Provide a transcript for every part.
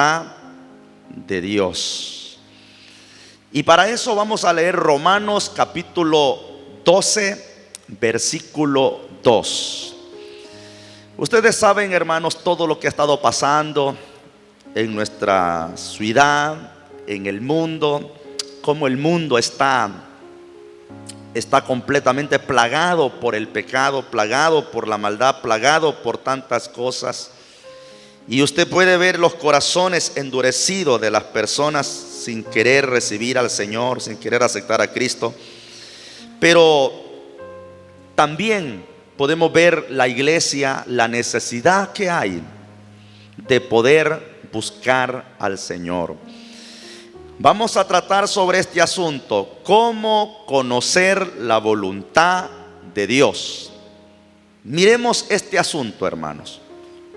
voluntad de Dios. Y para eso vamos a leer Romanos capítulo 12, versículo 2. Ustedes saben, hermanos, todo lo que ha estado pasando en nuestra ciudad, en el mundo, cómo el mundo está completamente plagado por el pecado, plagado por la maldad, plagado por tantas cosas. Y usted puede ver los corazones endurecidos de las personas sin querer recibir al Señor, sin querer aceptar a Cristo. Pero también podemos ver la iglesia, la necesidad que hay de poder buscar al Señor. Vamos a tratar sobre este asunto: cómo conocer la voluntad de Dios. Miremos este asunto, hermanos.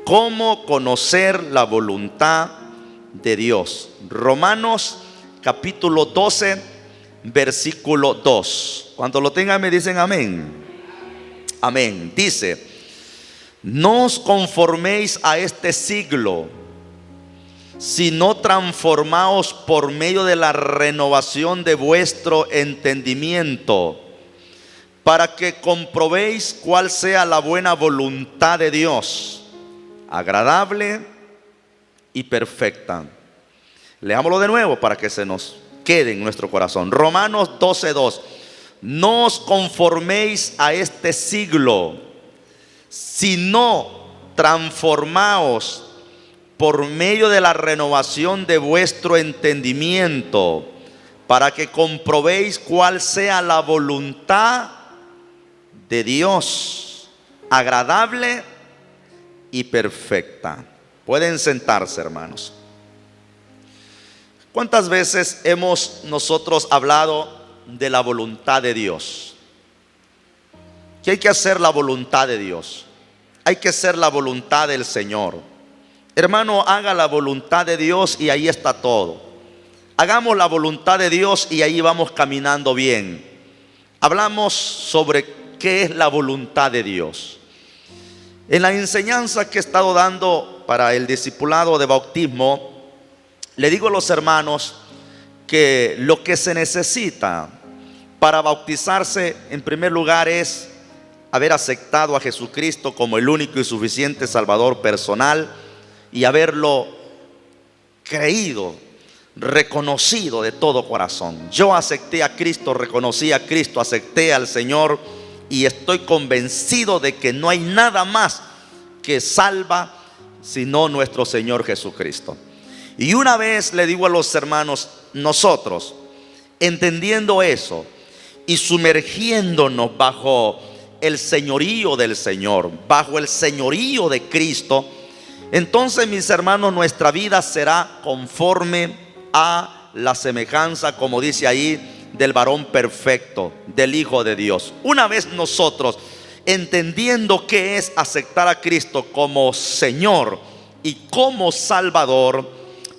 Cómo conocer la voluntad de Dios. Romanos capítulo 12, versículo 2. Cuando lo tengan me dicen amén. Amén. Dice: no os conforméis a este siglo, sino transformaos por medio de la renovación de vuestro entendimiento, para que comprobéis cuál sea la buena voluntad de Dios, agradable y perfecta. Leámoslo de nuevo para que se nos quede en nuestro corazón. Romanos 12:2. No os conforméis a este siglo, sino transformaos por medio de la renovación de vuestro entendimiento, para que comprobéis cuál sea la voluntad de Dios, agradable y perfecta. Pueden sentarse, hermanos. ¿Cuántas veces hemos nosotros hablado de la voluntad de Dios? Que hay que hacer la voluntad de Dios, hay que hacer la voluntad del Señor. Hermano, haga la voluntad de Dios y ahí está todo. Hagamos la voluntad de Dios y ahí vamos caminando bien. Hablamos sobre qué es la voluntad de Dios. En la enseñanza que he estado dando para el discipulado de bautismo, le digo a los hermanos que lo que se necesita para bautizarse, en primer lugar, es haber aceptado a Jesucristo como el único y suficiente Salvador personal y haberlo creído, reconocido de todo corazón. Yo acepté a Cristo, reconocí a Cristo, acepté al Señor y estoy convencido de que no hay nada más que salva sino nuestro Señor Jesucristo. Y una vez le digo a los hermanos, nosotros entendiendo eso y sumergiéndonos bajo el señorío del Señor, bajo el señorío de Cristo, entonces, mis hermanos, nuestra vida será conforme a la semejanza, como dice ahí, del varón perfecto, del Hijo de Dios. Una vez nosotros entendiendo qué es aceptar a Cristo como Señor y como Salvador,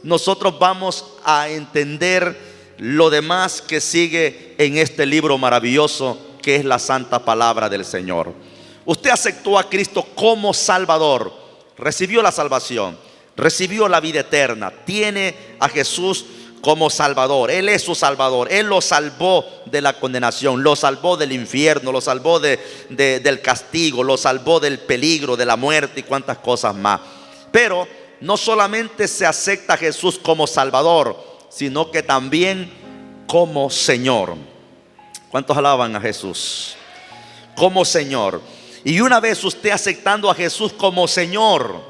nosotros vamos a entender lo demás que sigue en este libro maravilloso que es la santa palabra del Señor. Usted aceptó a Cristo como Salvador, recibió la salvación, recibió la vida eterna, tiene a Jesús como Salvador. Él es su Salvador. Él lo salvó de la condenación, lo salvó del infierno, lo salvó del castigo, lo salvó del peligro, de la muerte y cuantas cosas más. Pero no solamente se acepta a Jesús como Salvador, sino que también como Señor. ¿Cuántos alaban a Jesús? Como Señor. Y una vez usted aceptando a Jesús como Señor,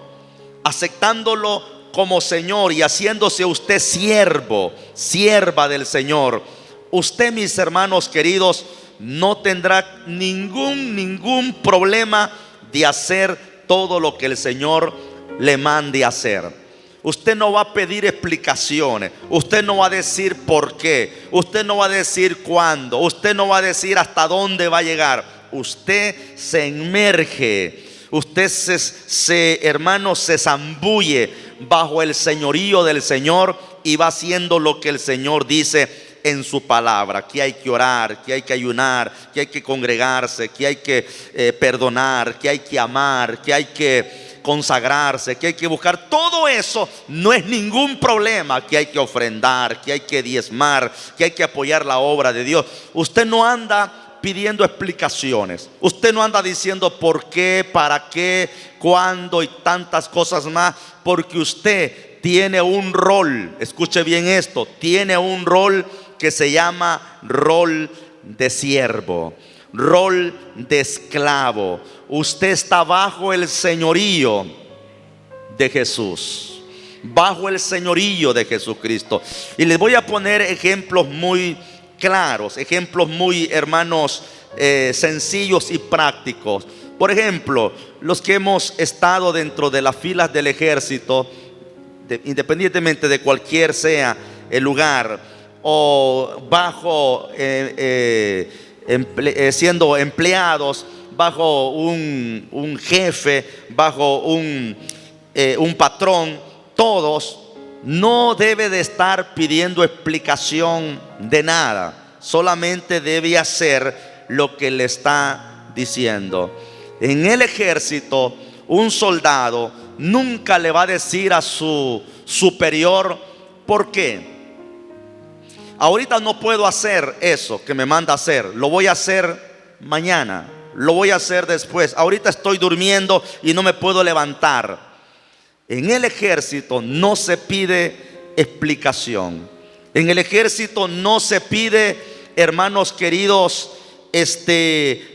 aceptándolo como Señor y haciéndose usted siervo, sierva del Señor, usted, mis hermanos queridos, no tendrá ningún problema de hacer todo lo que el Señor le mande hacer. Usted no va a pedir explicaciones, usted no va a decir por qué, usted no va a decir cuándo, usted no va a decir hasta dónde va a llegar. Usted se inmerge, usted hermano, se zambulle bajo el señorío del Señor y va haciendo lo que el Señor dice en su palabra, que hay que orar, que hay que ayunar, que hay que congregarse, que hay que perdonar, que hay que amar, que hay que consagrarse, que hay que buscar. Todo eso no es ningún problema, que hay que ofrendar, que hay que diezmar, que hay que apoyar la obra de Dios. Usted no anda pidiendo explicaciones. Usted no anda diciendo por qué, para qué, cuándo y tantas cosas más, porque usted tiene un rol. Escuche bien esto, tiene un rol que se llama rol de siervo, rol de esclavo. Usted está bajo el señorío de Jesús, bajo el señorío de Jesucristo. Y les voy a poner ejemplos muy claros, ejemplos muy, hermanos, sencillos y prácticos. Por ejemplo, los que hemos estado dentro de las filas del ejército, independientemente de cualquier sea el lugar, o bajo siendo empleados bajo un jefe, bajo un patrón, todos, no debe de estar pidiendo explicación de nada, solamente debe hacer lo que le está diciendo. En el ejército, un soldado nunca le va a decir a su superior: ¿por qué? Ahorita no puedo hacer eso que me manda a hacer, lo voy a hacer mañana, lo voy a hacer después. Ahorita estoy durmiendo y no me puedo levantar. En el ejército no se pide explicación. En el ejército no se pide, hermanos queridos,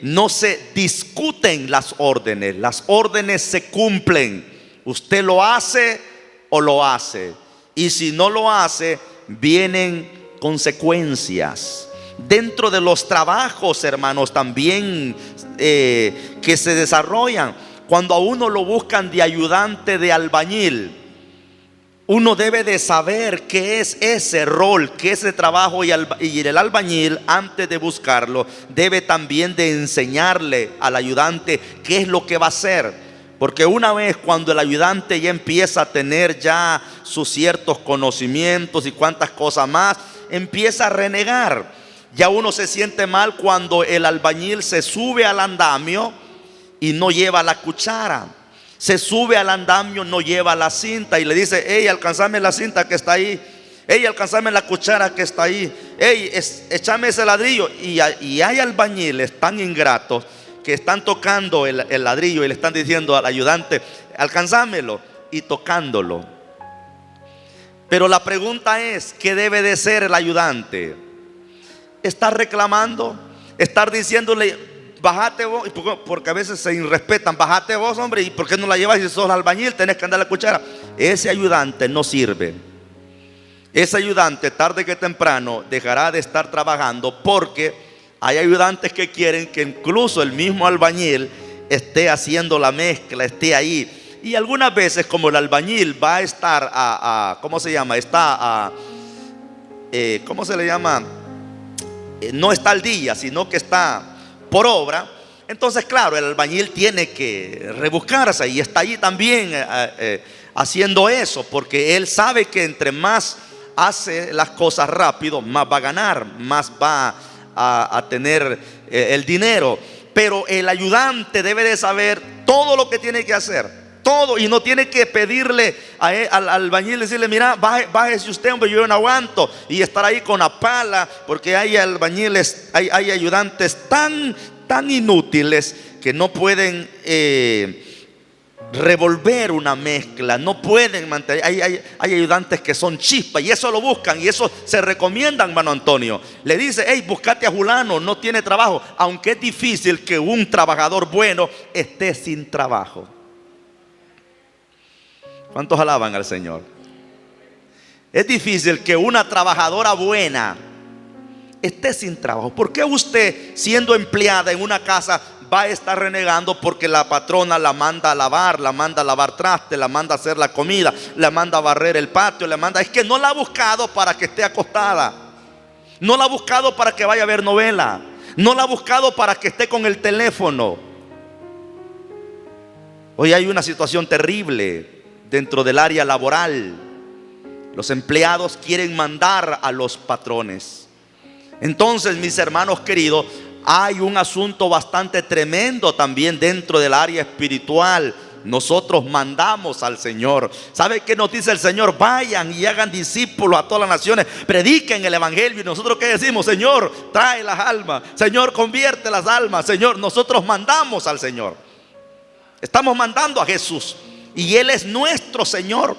no se discuten las órdenes se cumplen. Usted lo hace o lo hace, y si no lo hace, vienen consecuencias. Dentro de los trabajos, hermanos, también que se desarrollan, cuando a uno lo buscan de ayudante de albañil, uno debe de saber qué es ese rol, qué es ese trabajo, y el albañil, antes de buscarlo, debe también de enseñarle al ayudante qué es lo que va a hacer. Porque una vez cuando el ayudante ya empieza a tener ya sus ciertos conocimientos y cuantas cosas más, empieza a renegar. Ya uno se siente mal cuando el albañil se sube al andamio y no lleva la cuchara. Se sube al andamio, no lleva la cinta, y le dice: hey, alcanzame la cinta que está ahí. Hey, alcanzame la cuchara que está ahí. Hey, échame ese ladrillo. Y hay albañiles tan ingratos que están tocando el ladrillo y le están diciendo al ayudante: alcanzámelo, y tocándolo. Pero la pregunta es: ¿qué debe de ser el ayudante? ¿Estar reclamando? ¿Estar diciéndole: bájate vos? Porque a veces se irrespetan: bájate vos, hombre, ¿y por qué no la llevas si sos albañil? Tenés que andar la cuchara. Ese ayudante no sirve. Ese ayudante, tarde que temprano, dejará de estar trabajando, porque hay ayudantes que quieren que incluso el mismo albañil esté haciendo la mezcla, esté ahí. Y algunas veces, como el albañil va a estar ¿cómo se llama? ¿Cómo se le llama? No está al día, sino que está por obra. Entonces, claro, el albañil tiene que rebuscarse y está allí también haciendo eso, porque él sabe que entre más hace las cosas rápido, más va a ganar, más va a tener el dinero. Pero el ayudante debe de saber todo lo que tiene que hacer, todo, y no tiene que pedirle al albañil, decirle: mira, bájese usted, hombre, yo no aguanto, y estar ahí con la pala, porque hay albañiles, hay ayudantes tan inútiles que no pueden revolver una mezcla, no pueden mantener. Hay ayudantes que son chispas, y eso lo buscan, y eso se recomiendan, hermano Antonio. Le dice: hey, buscate a fulano, no tiene trabajo. Aunque es difícil que un trabajador bueno esté sin trabajo. ¿Cuántos alaban al Señor? Es difícil que una trabajadora buena esté sin trabajo. ¿Por qué usted, siendo empleada en una casa, va a estar renegando porque la patrona la manda a lavar traste, la manda a hacer la comida, la manda a barrer el patio, es que no la ha buscado para que esté acostada, no la ha buscado para que vaya a ver novela, no la ha buscado para que esté con el teléfono? Hoy hay una situación terrible dentro del área laboral. Los empleados quieren mandar a los patrones. Entonces, mis hermanos queridos, hay un asunto bastante tremendo también dentro del área espiritual. nosotros mandamos al Señor. ¿Sabe qué nos dice el Señor? Vayan y hagan discípulos a todas las naciones, prediquen el evangelio. Y nosotros ¿qué decimos? Señor, trae las almas, Señor, convierte las almas. Señor, nosotros mandamos al Señor. Estamos mandando a Jesús, y Él es nuestro Señor,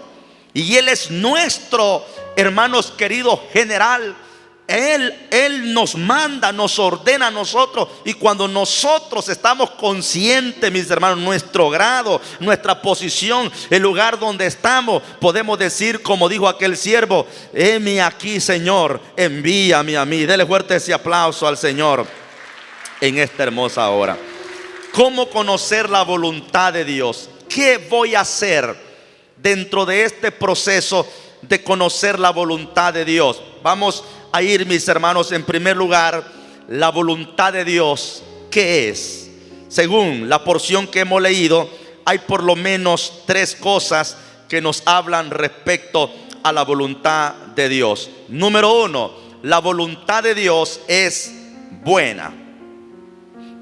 y Él es nuestro, hermanos queridos, general. Él nos manda, nos ordena a nosotros. Y cuando nosotros estamos conscientes, mis hermanos, nuestro grado, nuestra posición, el lugar donde estamos, podemos decir como dijo aquel siervo: heme aquí, Señor, envíame a mí. Dele fuerte ese aplauso al Señor en esta hermosa hora. ¿Cómo conocer la voluntad de Dios? ¿Qué voy a hacer dentro de este proceso de conocer la voluntad de Dios? Vamos a ir, mis hermanos, en primer lugar, la voluntad de Dios, ¿qué es? Según la porción que hemos leído, hay por lo menos 3 cosas que nos hablan respecto a la voluntad de Dios. Número 1, la voluntad de Dios es buena.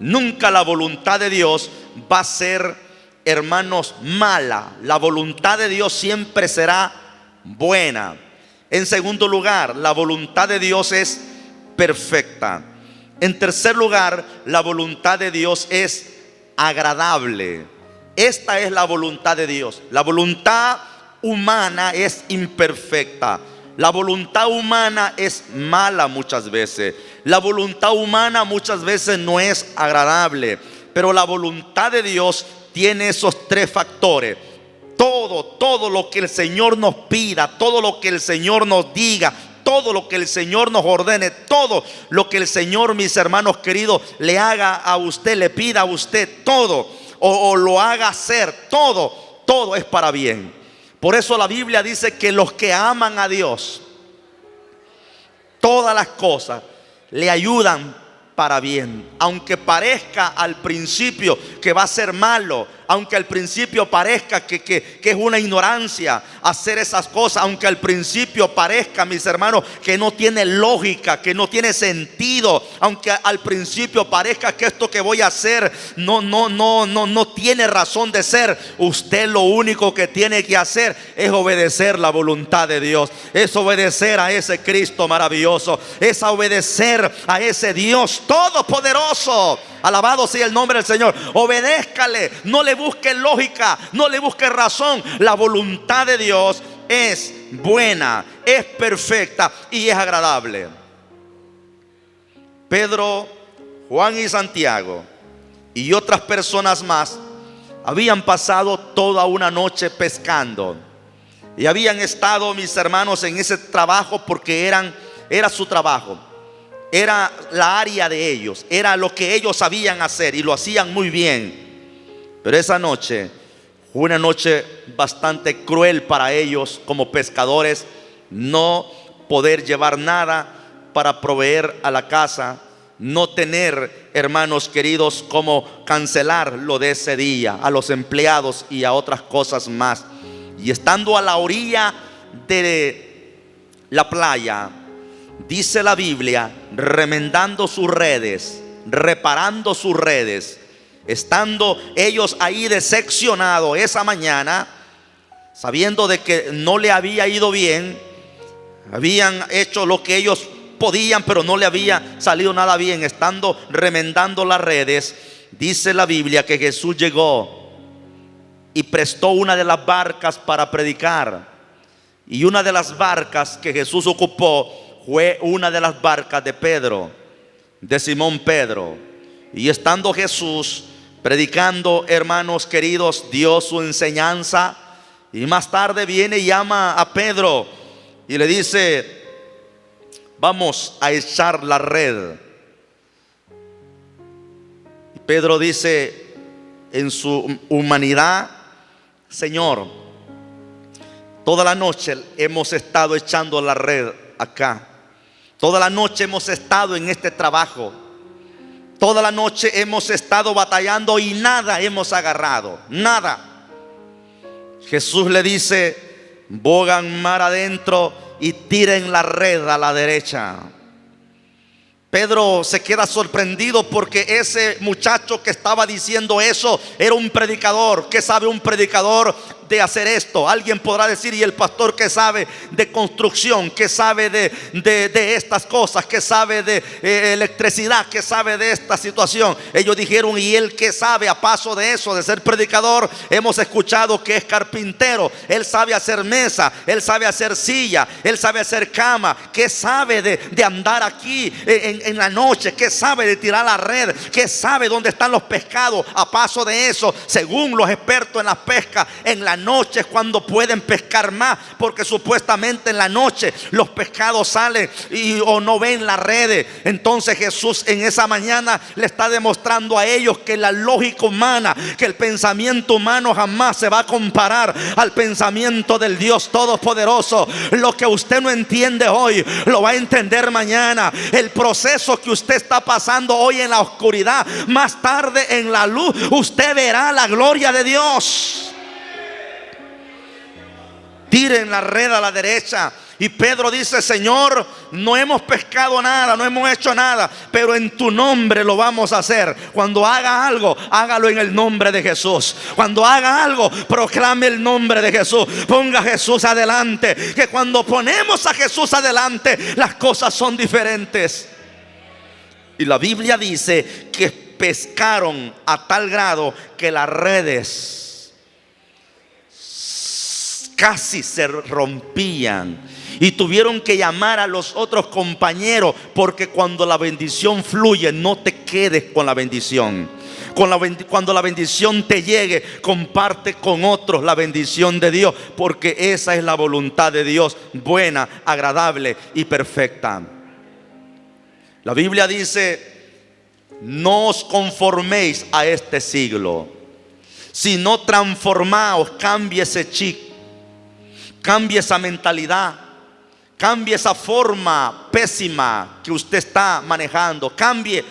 Nunca la voluntad de Dios va a ser, hermanos, mala. La voluntad de Dios siempre será buena. En segundo lugar, la voluntad de Dios es perfecta. En tercer lugar, la voluntad de Dios es agradable. Esta es la voluntad de Dios. La voluntad humana es imperfecta. La voluntad humana es mala muchas veces. La voluntad humana muchas veces no es agradable. Pero la voluntad de Dios tiene esos 3 factores. Todo lo que el Señor nos pida, todo lo que el Señor nos diga, todo lo que el Señor nos ordene, todo lo que el Señor, mis hermanos queridos, le haga a usted, le pida a usted, todo, o lo haga hacer, todo es para bien. Por eso la Biblia dice que los que aman a Dios, todas las cosas le ayudan para bien. Aunque parezca al principio que va a ser malo, aunque al principio parezca que es una ignorancia hacer esas cosas, aunque al principio parezca, mis hermanos, que no tiene lógica, que no tiene sentido, aunque al principio parezca que esto que voy a hacer no tiene razón de ser, usted lo único que tiene que hacer es obedecer la voluntad de Dios, es obedecer a ese Cristo maravilloso, es obedecer a ese Dios todopoderoso. Alabado sea el nombre del Señor. Obedézcale, no le busque lógica, no le busque razón. La voluntad de Dios es buena, es perfecta y es agradable. Pedro, Juan y Santiago y otras personas más habían pasado toda una noche pescando y habían estado, mis hermanos, en ese trabajo porque era su trabajo. Era la área de ellos, era lo que ellos sabían hacer y lo hacían muy bien. Pero esa noche fue una noche bastante cruel para ellos como pescadores. No poder llevar nada para proveer a la casa, no tener, hermanos queridos, cómo cancelar lo de ese día, a los empleados y a otras cosas más. Y estando a la orilla de la playa, dice la Biblia, remendando sus redes, reparando sus redes, estando ellos ahí decepcionados esa mañana, sabiendo de que no le había ido bien, habían hecho lo que ellos podían, pero no le había salido nada bien, estando remendando las redes, dice la Biblia que Jesús llegó y prestó una de las barcas para predicar. Y una de las barcas que Jesús ocupó fue una de las barcas de Pedro, de Simón Pedro. Y estando Jesús predicando, hermanos queridos, dio su enseñanza. Y más tarde viene y llama a Pedro y le dice: vamos a echar la red. Y Pedro dice en su humanidad: Señor, toda la noche hemos estado echando la red acá. Toda la noche hemos estado en este trabajo. Toda la noche hemos estado batallando y nada hemos agarrado. Nada. Jesús le dice: bogan mar adentro y tiren la red a la derecha. Pedro se queda sorprendido porque ese muchacho que estaba diciendo eso era un predicador. ¿Qué sabe un predicador de hacer esto? Alguien podrá decir: ¿y el pastor qué sabe de construcción? ¿Qué sabe de estas cosas? ¿Qué sabe de electricidad? ¿Qué sabe de esta situación? Ellos dijeron: ¿y él qué sabe? A paso de eso, de ser predicador, hemos escuchado que es carpintero. Él sabe hacer mesa, él sabe hacer silla, él sabe hacer cama. ¿Qué sabe de andar aquí en la noche? ¿Qué sabe de tirar la red? ¿Qué sabe dónde están los pescados? A paso de eso, según los expertos en la pesca, en la noche es cuando pueden pescar más, porque supuestamente en la noche los pescados salen o no ven las redes. Entonces Jesús en esa mañana le está demostrando a ellos que la lógica humana, que el pensamiento humano jamás se va a comparar al pensamiento del Dios Todopoderoso. Lo que usted no entiende hoy, lo va a entender mañana. El proceso que usted está pasando hoy en la oscuridad, más tarde en la luz usted verá la gloria de Dios. Tiren la red a la derecha. Y Pedro dice: Señor, no hemos pescado nada, no hemos hecho nada, pero en tu nombre lo vamos a hacer. Cuando haga algo, hágalo en el nombre de Jesús. Cuando haga algo, proclame el nombre de Jesús. Ponga a Jesús adelante, que cuando ponemos a Jesús adelante, las cosas son diferentes. Y la Biblia dice que pescaron a tal grado que las redes casi se rompían y tuvieron que llamar a los otros compañeros, porque cuando la bendición fluye, no te quedes con la bendición. Cuando la bendición te llegue, comparte con otros la bendición de Dios, porque esa es la voluntad de Dios, buena, agradable y perfecta. La Biblia dice: no os conforméis a este siglo, sino transformaos. Cambie ese chip, cambie esa mentalidad, cambie esa forma pésima que usted está manejando. Cambie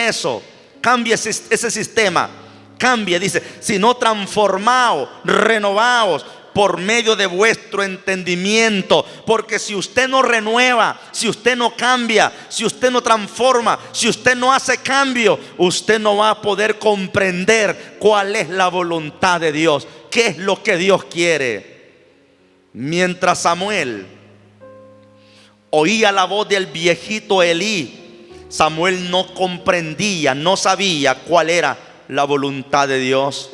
eso, cambie ese sistema. Cambie, dice: sino transformaos, renovaos por medio de vuestro entendimiento. Porque si usted no renueva, si usted no cambia, si usted no transforma, si usted no hace cambio, usted no va a poder comprender cuál es la voluntad de Dios, qué es lo que Dios quiere. Mientras Samuel oía la voz del viejito Elí, Samuel no comprendía, no sabía cuál era la voluntad de Dios.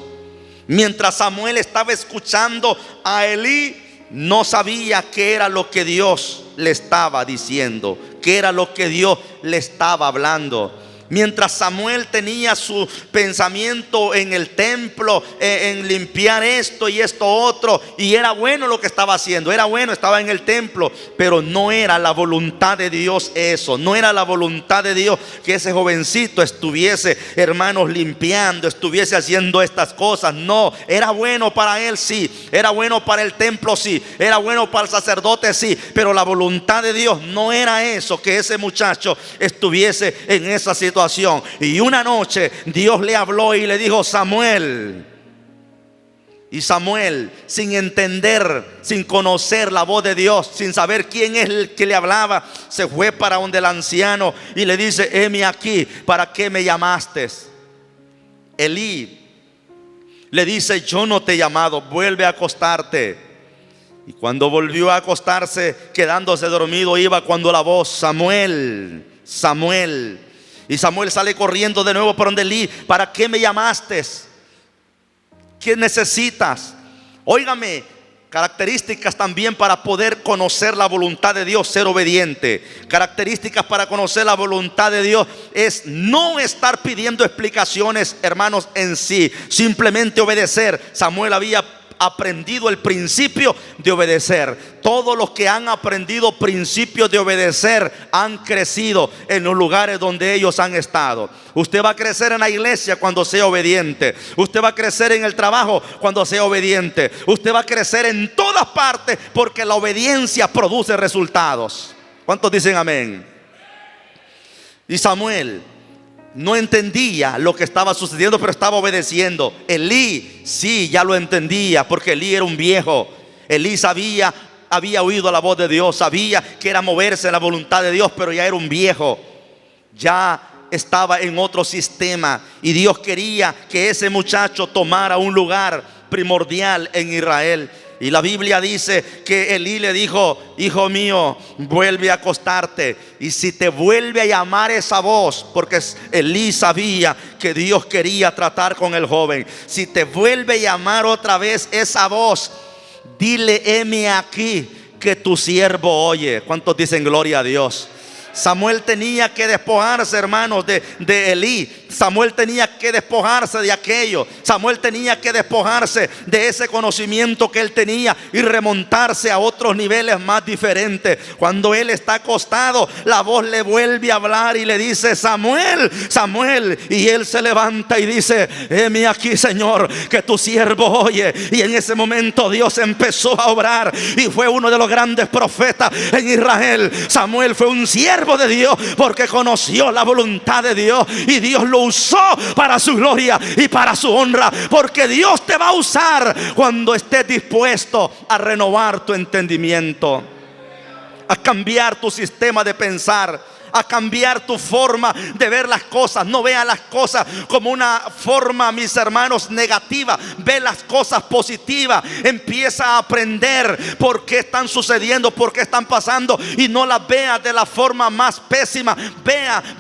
Mientras Samuel estaba escuchando a Elí, no sabía qué era lo que Dios le estaba diciendo, qué era lo que Dios le estaba hablando. Mientras Samuel tenía su pensamiento en el templo, en limpiar esto y esto otro, y era bueno lo que estaba haciendo, era bueno, estaba en el templo, pero no era la voluntad de Dios eso. No era la voluntad de Dios que ese jovencito estuviese, hermanos, limpiando, estuviese haciendo estas cosas. No, era bueno para él, sí, era bueno para el templo, sí, era bueno para el sacerdote, sí, pero la voluntad de Dios no era eso, que ese muchacho estuviese en esa situación. Y una noche Dios le habló y le dijo: Samuel. Y Samuel, sin entender, sin conocer la voz de Dios, sin saber quién es el que le hablaba, se fue para donde el anciano y le dice: heme aquí, ¿para qué me llamaste? Elí le dice: yo no te he llamado, vuelve a acostarte. Y cuando volvió a acostarse, quedándose dormido, iba cuando la voz: Samuel, Samuel. Y Samuel sale corriendo de nuevo por donde Elí: ¿para qué me llamaste? ¿Qué necesitas? Óigame, características también para poder conocer la voluntad de Dios: ser obediente. Características para conocer la voluntad de Dios es no estar pidiendo explicaciones, hermanos, en sí, simplemente obedecer. Samuel había aprendido el principio de obedecer. Todos los que han aprendido principios de obedecer han crecido en los lugares donde ellos han estado. Usted va a crecer en la iglesia cuando sea obediente. Usted va a crecer en el trabajo cuando sea obediente. Usted va a crecer en todas partes, porque la obediencia produce resultados. ¿Cuántos dicen amén? Y Samuel no entendía lo que estaba sucediendo, pero estaba obedeciendo. Elí sí, ya lo entendía, porque Elí era un viejo. Elí había oído la voz de Dios, sabía que era moverse en la voluntad de Dios, pero ya era un viejo. ya estaba en otro sistema y Dios quería que ese muchacho tomara un lugar primordial en Israel. Y la Biblia dice que Elí le dijo: hijo mío, vuelve a acostarte. Y si te vuelve a llamar esa voz, porque Elí sabía que Dios quería tratar con el joven, si te vuelve a llamar otra vez esa voz, dile: heme aquí, que tu siervo oye. ¿Cuántos dicen gloria a Dios? Samuel tenía que despojarse, hermanos, de Elí. Samuel tenía que despojarse de aquello. Samuel tenía que despojarse de ese conocimiento que él tenía y remontarse a otros niveles más diferentes. Cuando él está acostado, la voz le vuelve a hablar y le dice: Samuel, Samuel. Y él se levanta y dice: heme aquí, Señor, que tu siervo oye. Y en ese momento Dios empezó a obrar y fue uno de los grandes profetas en Israel. Samuel fue un siervo de Dios porque conoció la voluntad de Dios y Dios lo usó para su gloria y para su honra, porque Dios te va a usar cuando estés dispuesto a renovar tu entendimiento, a cambiar tu sistema de pensar, a cambiar tu forma de ver las cosas. No vea las cosas como una forma, mis hermanos, negativa. Ve las cosas positivas. Empieza a aprender por qué están sucediendo, por qué están pasando, y no las vea de la forma más pésima.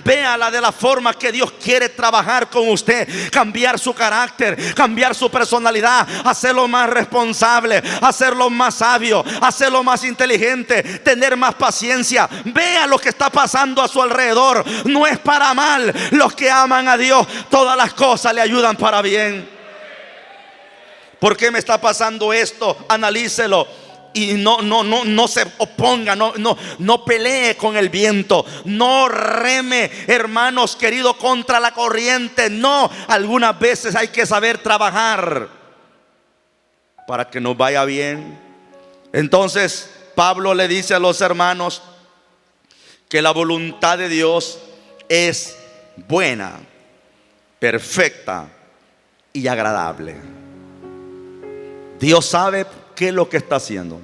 Véala de la forma que Dios quiere trabajar con usted, cambiar su carácter, cambiar su personalidad, hacerlo más responsable, hacerlo más sabio, hacerlo más inteligente, tener más paciencia. Vea lo que está pasando a su alrededor. No es para mal. Los que aman a Dios, todas las cosas le ayudan para bien. ¿Por qué me está pasando esto? Analícelo. Y no se oponga, no pelee con el viento, no reme, hermanos queridos, contra la corriente. No, algunas veces hay que saber trabajar para que nos vaya bien. Entonces Pablo le dice a los hermanos que la voluntad de Dios es buena, perfecta y agradable. Dios sabe qué es lo que está haciendo.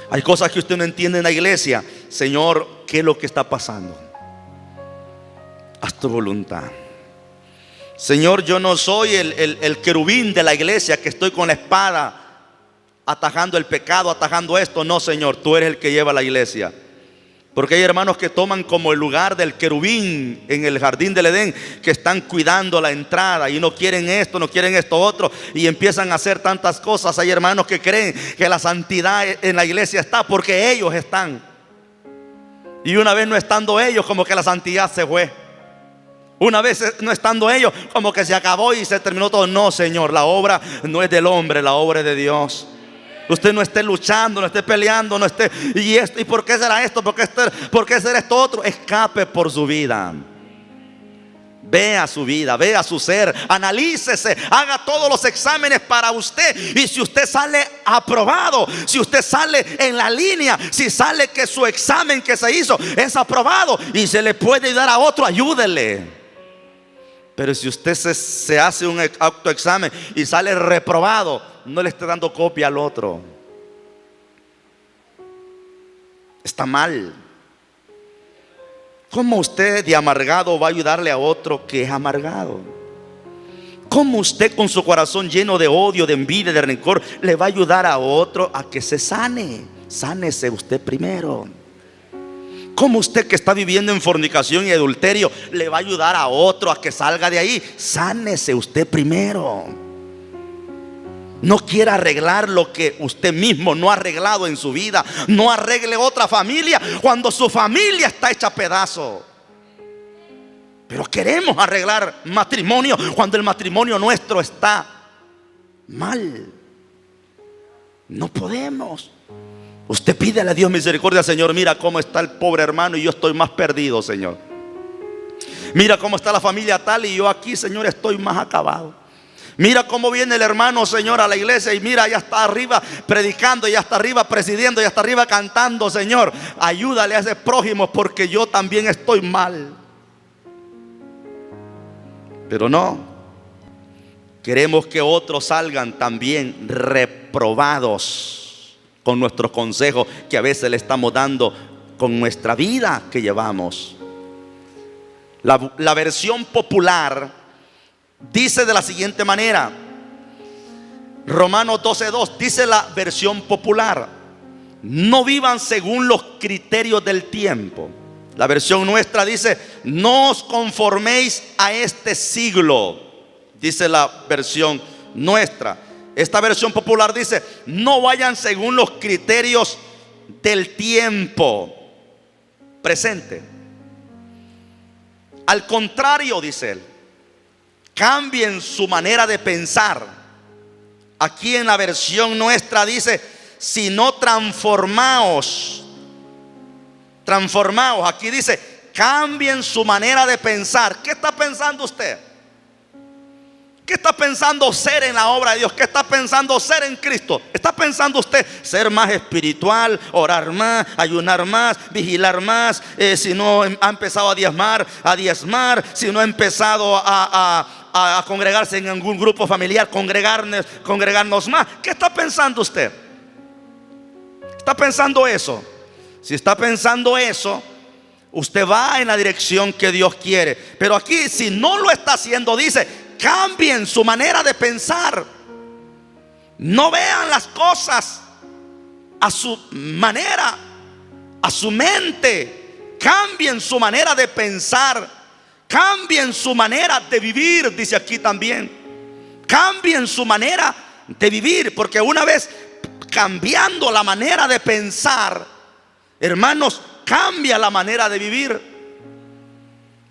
Hay cosas que usted no entiende en la iglesia. Señor, ¿qué es lo que está pasando? Haz tu voluntad. Señor, yo no soy el querubín de la iglesia que estoy con la espada atajando el pecado, atajando esto. No, Señor, tú eres el que lleva la iglesia. Porque hay hermanos que toman como el lugar del querubín en el jardín del Edén, que están cuidando la entrada y no quieren esto, no quieren esto otro, y empiezan a hacer tantas cosas. Hay hermanos que creen que la santidad en la iglesia está porque ellos están, y una vez no estando ellos, como que la santidad se fue. Una vez no estando ellos, como que se acabó y se terminó todo. No, Señor, la obra no es del hombre, la obra es de Dios. Usted no esté luchando, no esté peleando, no esté, y esto, ¿y por qué será esto? ¿Por qué será esto otro? Escape por su vida. Vea su vida, vea su ser, analícese, haga todos los exámenes para usted. Y si usted sale aprobado, si usted sale en la línea, si sale que su examen que se hizo es aprobado y se le puede ayudar a otro, ayúdele. Pero si usted se hace un autoexamen y sale reprobado, no le esté dando copia al otro. Está mal. ¿Cómo usted de amargado va a ayudarle a otro que es amargado? ¿Cómo usted con su corazón lleno de odio, de envidia, de rencor, le va a ayudar a otro a que se sane? Sánese usted primero. ¿Cómo usted que está viviendo en fornicación y adulterio le va a ayudar a otro a que salga de ahí? Sánese usted primero. No quiera arreglar lo que usted mismo no ha arreglado en su vida. No arregle otra familia cuando su familia está hecha a pedazos. Pero queremos arreglar matrimonio cuando el matrimonio nuestro está mal. No podemos. Usted pídele a Dios misericordia. Señor, mira cómo está el pobre hermano y yo estoy más perdido, Señor. Mira cómo está la familia tal y yo aquí, Señor, estoy más acabado. Mira cómo viene el hermano, Señor, a la iglesia y mira, ya está arriba predicando, ya está arriba presidiendo, ya está arriba cantando. Señor, ayúdale a ese prójimo porque yo también estoy mal. Pero no, queremos que otros salgan también reprobados con nuestros consejos que a veces le estamos dando con nuestra vida que llevamos. La versión popular dice de la siguiente manera. Romanos 12:2 dice la versión popular: no vivan según los criterios del tiempo. La versión nuestra dice: no os conforméis a este siglo. Dice la versión nuestra. Esta versión popular dice: no vayan según los criterios del tiempo presente. Al contrario, dice él, cambien su manera de pensar. Aquí en la versión nuestra dice: sino transformaos. Transformaos. Aquí dice: cambien su manera de pensar. ¿Qué está pensando usted? ¿Qué está pensando ser en la obra de Dios? ¿Qué está pensando ser en Cristo? ¿Está pensando usted ser más espiritual, orar más, ayunar más, vigilar más? Si no ha empezado a diezmar. Si no ha empezado a congregarse en algún grupo familiar, congregarnos más. ¿Qué está pensando usted? ¿Está pensando eso? Si está pensando eso, usted va en la dirección que Dios quiere. Pero aquí, si no lo está haciendo, dice: cambien su manera de pensar. No vean las cosas a su manera, a su mente. Cambien su manera de pensar. Cambien su manera de vivir, dice aquí también. Cambien su manera de vivir, porque una vez cambiando la manera de pensar, hermanos, cambia la manera de vivir.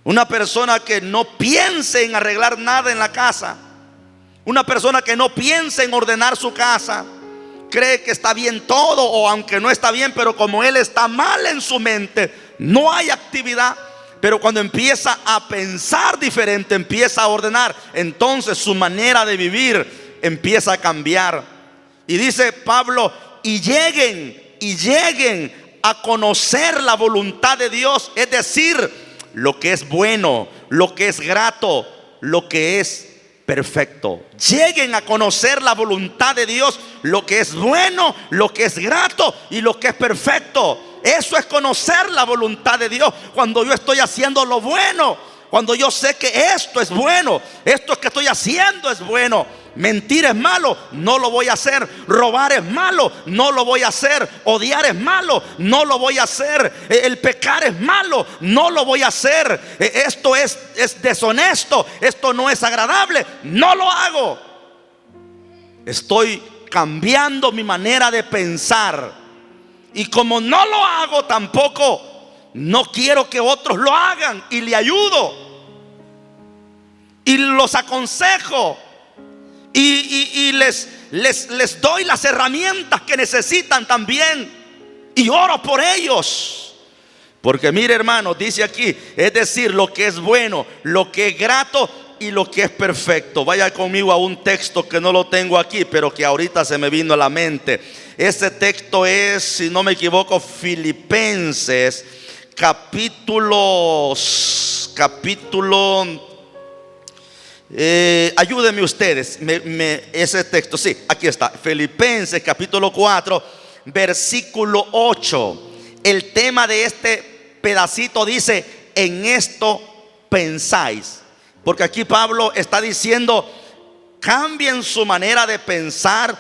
Una persona que no piense en arreglar nada en la casa, una persona que no piense en ordenar su casa, cree que está bien todo, o aunque no está bien, pero como él está mal en su mente, no hay actividad. Pero cuando empieza a pensar diferente, empieza a ordenar, entonces su manera de vivir empieza a cambiar. Y dice Pablo: y lleguen a conocer la voluntad de Dios, es decir, lo que es bueno, lo que es grato, lo que es perfecto. Lleguen a conocer la voluntad de Dios, lo que es bueno, lo que es grato y lo que es perfecto. Eso es conocer la voluntad de Dios. Cuando yo estoy haciendo lo bueno, cuando yo sé que esto es bueno, esto que estoy haciendo es bueno. Mentir es malo, no lo voy a hacer. Robar es malo, no lo voy a hacer. Odiar es malo, no lo voy a hacer. El pecar es malo, no lo voy a hacer. Esto es deshonesto, esto no es agradable, no lo hago. Estoy cambiando mi manera de pensar. Y como no lo hago tampoco, no quiero que otros lo hagan. Y le ayudo y los aconsejo. Y les doy las herramientas que necesitan también. Y oro por ellos. Porque mire, hermanos, dice aquí, es decir, lo que es bueno, lo que es grato y lo que es perfecto. Vaya conmigo a un texto que no lo tengo aquí, pero que ahorita se me vino a la mente. Ese texto es, si no me equivoco, Filipenses capítulo ayúdenme ustedes, ese texto, sí, aquí está, Filipenses capítulo 4, versículo 8. El tema de este pedacito dice: en esto pensáis. Porque aquí Pablo está diciendo: cambien su manera de pensar,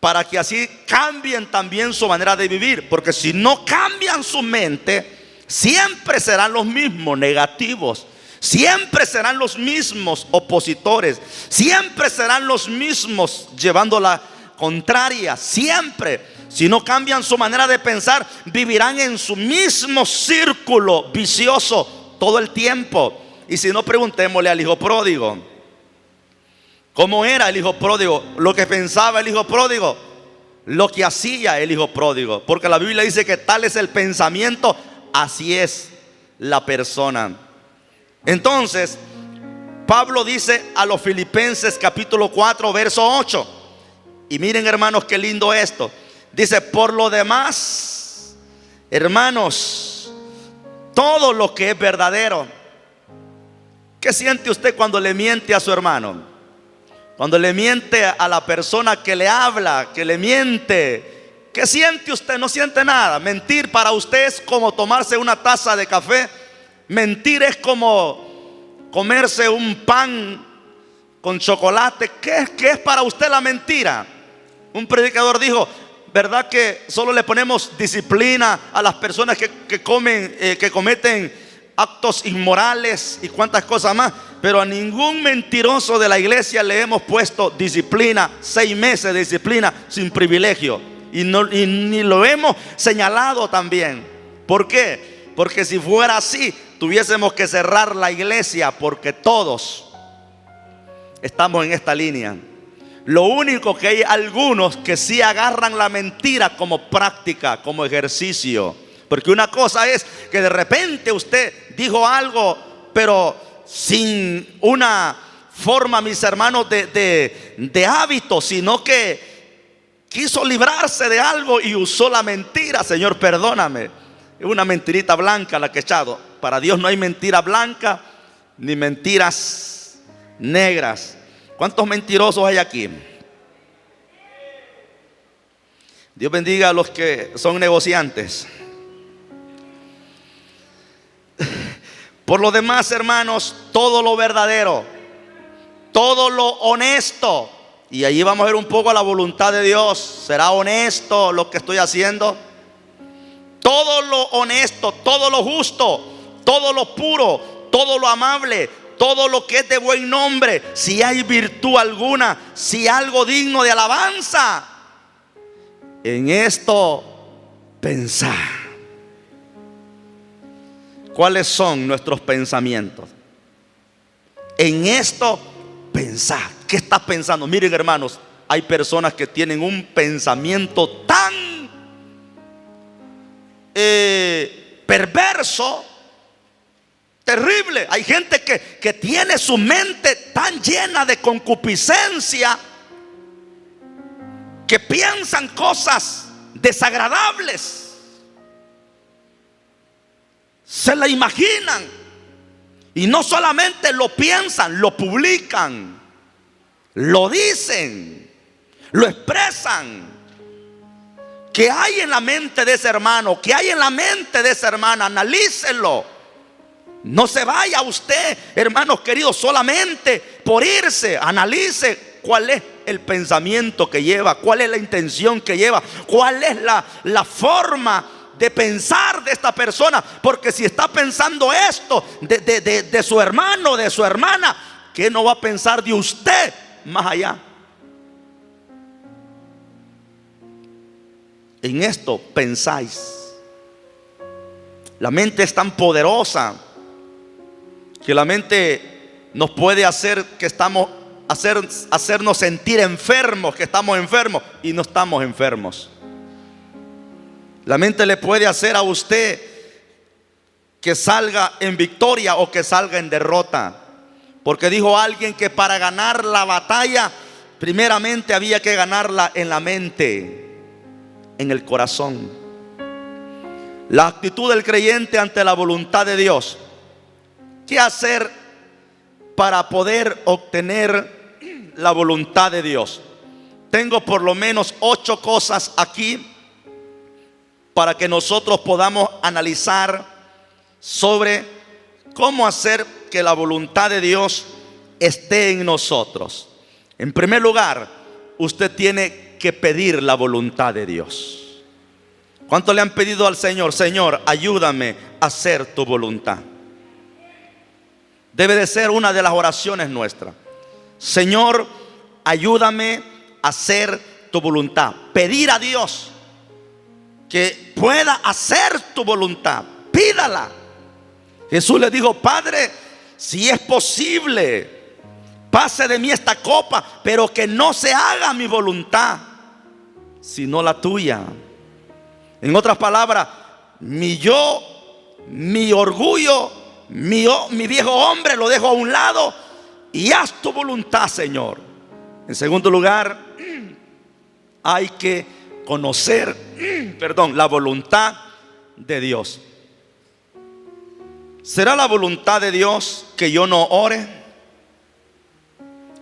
para que así cambien también su manera de vivir. Porque si no cambian su mente, siempre serán los mismos negativos. Siempre serán los mismos opositores. Siempre serán los mismos llevando la contraria. Siempre. Si no cambian su manera de pensar, vivirán en su mismo círculo vicioso todo el tiempo. Y si no, preguntémosle al hijo pródigo. ¿Cómo era el hijo pródigo? Lo que pensaba el hijo pródigo, lo que hacía el hijo pródigo. Porque la Biblia dice que tal es el pensamiento, así es la persona. Entonces, Pablo dice a los Filipenses capítulo 4, verso 8. Y miren, hermanos, qué lindo esto. Dice: por lo demás, hermanos, todo lo que es verdadero. ¿Qué siente usted cuando le miente a su hermano? Cuando le miente a la persona que le habla, que le miente, ¿qué siente usted? No siente nada. Mentir para usted es como tomarse una taza de café Mentir es como comerse un pan con chocolate. ¿Qué es para usted la mentira? Un predicador dijo: ¿verdad que solo le ponemos disciplina a las personas que cometen actos inmorales y cuantas cosas más? Pero a ningún mentiroso de la iglesia le hemos puesto disciplina, 6 meses de disciplina sin privilegio. Y ni lo hemos señalado también. ¿Por qué? Porque si fuera así, tuviésemos que cerrar la iglesia, porque todos estamos en esta línea. Lo único que hay algunos que sí agarran la mentira como práctica, como ejercicio. Porque una cosa es que de repente usted dijo algo, pero sin una forma, mis hermanos, de hábito, sino que quiso librarse de algo y usó la mentira. Señor, perdóname. Es una mentirita blanca la que he echado. Para Dios no hay mentira blanca ni mentiras negras. ¿Cuántos mentirosos hay aquí? Dios bendiga a los que son negociantes. Por lo demás, hermanos, todo lo verdadero, todo lo honesto. Y allí vamos a ver un poco la voluntad de Dios. ¿Será honesto lo que estoy haciendo? Todo lo honesto, todo lo justo, todo lo puro, todo lo amable, todo lo que es de buen nombre, si hay virtud alguna, si algo digno de alabanza, en esto pensar. ¿Cuáles son nuestros pensamientos? En esto pensar. ¿Qué estás pensando? Miren, hermanos, hay personas que tienen un pensamiento tan perverso, terrible. Hay gente que tiene su mente tan llena de concupiscencia que piensan cosas desagradables. Se la imaginan. Y no solamente lo piensan, lo publican, lo dicen, lo expresan. ¿Qué hay en la mente de ese hermano? ¿Qué hay en la mente de esa hermana? Analícelo. No se vaya usted, hermanos queridos, solamente por irse. Analice cuál es el pensamiento que lleva, cuál es la intención que lleva, cuál es la forma de pensar de esta persona. Porque si está pensando esto de su hermano, de su hermana, ¿qué no va a pensar de usted más allá? En esto pensáis. La mente es tan poderosa que la mente nos puede hacer que hacernos sentir enfermos, que estamos enfermos, y no estamos enfermos. La mente le puede hacer a usted que salga en victoria o que salga en derrota. Porque dijo alguien que para ganar la batalla, primeramente había que ganarla en la mente, en el corazón. La actitud del creyente ante la voluntad de Dios. ¿Qué hacer para poder obtener la voluntad de Dios? Tengo por lo menos 8 cosas aquí para que nosotros podamos analizar sobre cómo hacer que la voluntad de Dios esté en nosotros. En primer lugar, usted tiene que pedir la voluntad de Dios. ¿Cuánto le han pedido al Señor? Señor, ayúdame a hacer tu voluntad. Debe de ser una de las oraciones nuestras. Señor, ayúdame a hacer tu voluntad. Pedir a Dios que pueda hacer tu voluntad. Pídala. Jesús le dijo: Padre, si es posible, pase de mí esta copa, pero que no se haga mi voluntad, sino la tuya. En otras palabras, mi yo, mi orgullo, mi viejo hombre lo dejo a un lado y haz tu voluntad, Señor. En segundo lugar, hay que conocer, la voluntad de Dios. ¿Será la voluntad de Dios que yo no ore?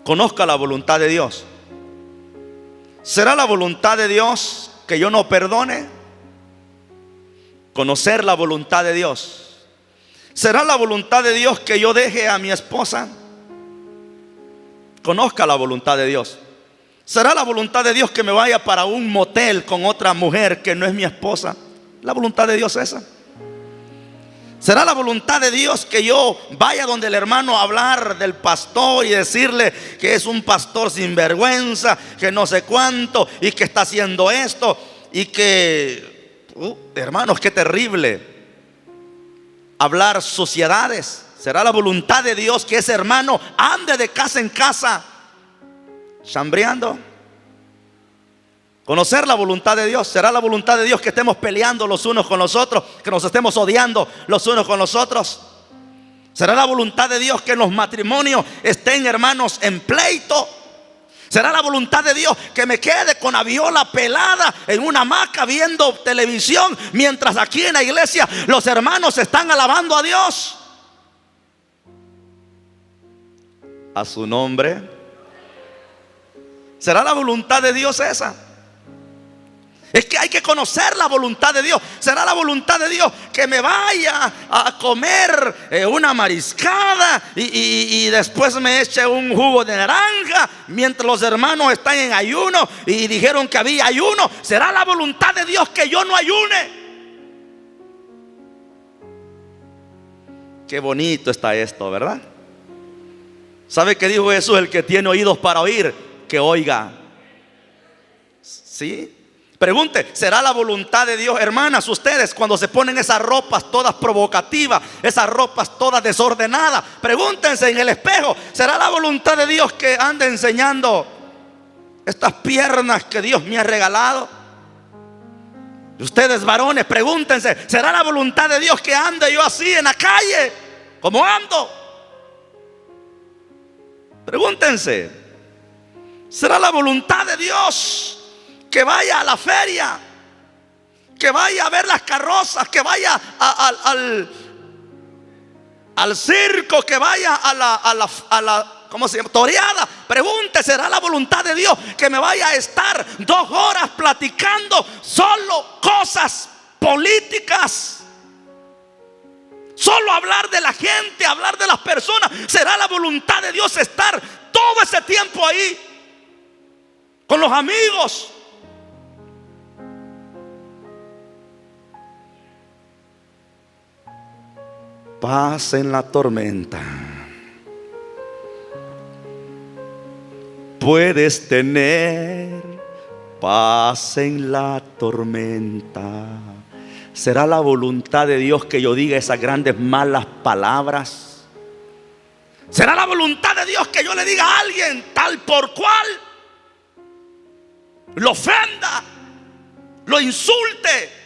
Conozca la voluntad de Dios. ¿Será la voluntad de Dios que yo no perdone? Conocer la voluntad de Dios. ¿Será la voluntad de Dios que yo deje a mi esposa? Conozca la voluntad de Dios. ¿Será la voluntad de Dios que me vaya para un motel con otra mujer que no es mi esposa? ¿La voluntad de Dios esa? ¿Será la voluntad de Dios que yo vaya donde el hermano a hablar del pastor y decirle que es un pastor sin vergüenza, que no sé cuánto y que está haciendo esto y que, hermanos, qué terrible hablar suciedades? ¿Será la voluntad de Dios que ese hermano ande de casa en casa chambreando? Conocer la voluntad de Dios. ¿Será la voluntad de Dios que estemos peleando los unos con los otros, que nos estemos odiando los unos con los otros? ¿Será la voluntad de Dios que en los matrimonios estén, hermanos, en pleito? ¿Será la voluntad de Dios que me quede con la viola pelada en una hamaca viendo televisión mientras aquí en la iglesia los hermanos están alabando a Dios? A su nombre. ¿Será la voluntad de Dios esa? Es que hay que conocer la voluntad de Dios. ¿Será la voluntad de Dios que me vaya a comer una mariscada y después me eche un jugo de naranja mientras los hermanos están en ayuno y dijeron que había ayuno? ¿Será la voluntad de Dios que yo no ayune? Qué bonito está esto, ¿verdad? ¿Sabe qué dijo Jesús? El que tiene oídos para oír, que oiga. ¿Sí? Pregunte, ¿será la voluntad de Dios? Hermanas, ustedes cuando se ponen esas ropas todas provocativas, esas ropas todas desordenadas, pregúntense en el espejo, ¿será la voluntad de Dios que ande enseñando estas piernas que Dios me ha regalado? Ustedes varones, pregúntense, ¿será la voluntad de Dios que ande yo así en la calle como ando? Pregúntense, ¿será la voluntad de Dios que vaya a la feria, que vaya a ver las carrozas, que vaya al circo, que vaya a la ¿cómo se llama? Toreada? Pregunte, ¿será la voluntad de Dios que me vaya a estar 2 horas platicando solo cosas políticas? Solo hablar de la gente, hablar de las personas. ¿Será la voluntad de Dios estar todo ese tiempo ahí con los amigos? Paz en la tormenta. Puedes tener paz en la tormenta. ¿Será la voluntad de Dios que yo diga esas grandes malas palabras? ¿Será la voluntad de Dios que yo le diga a alguien tal por cual, lo ofenda, lo insulte?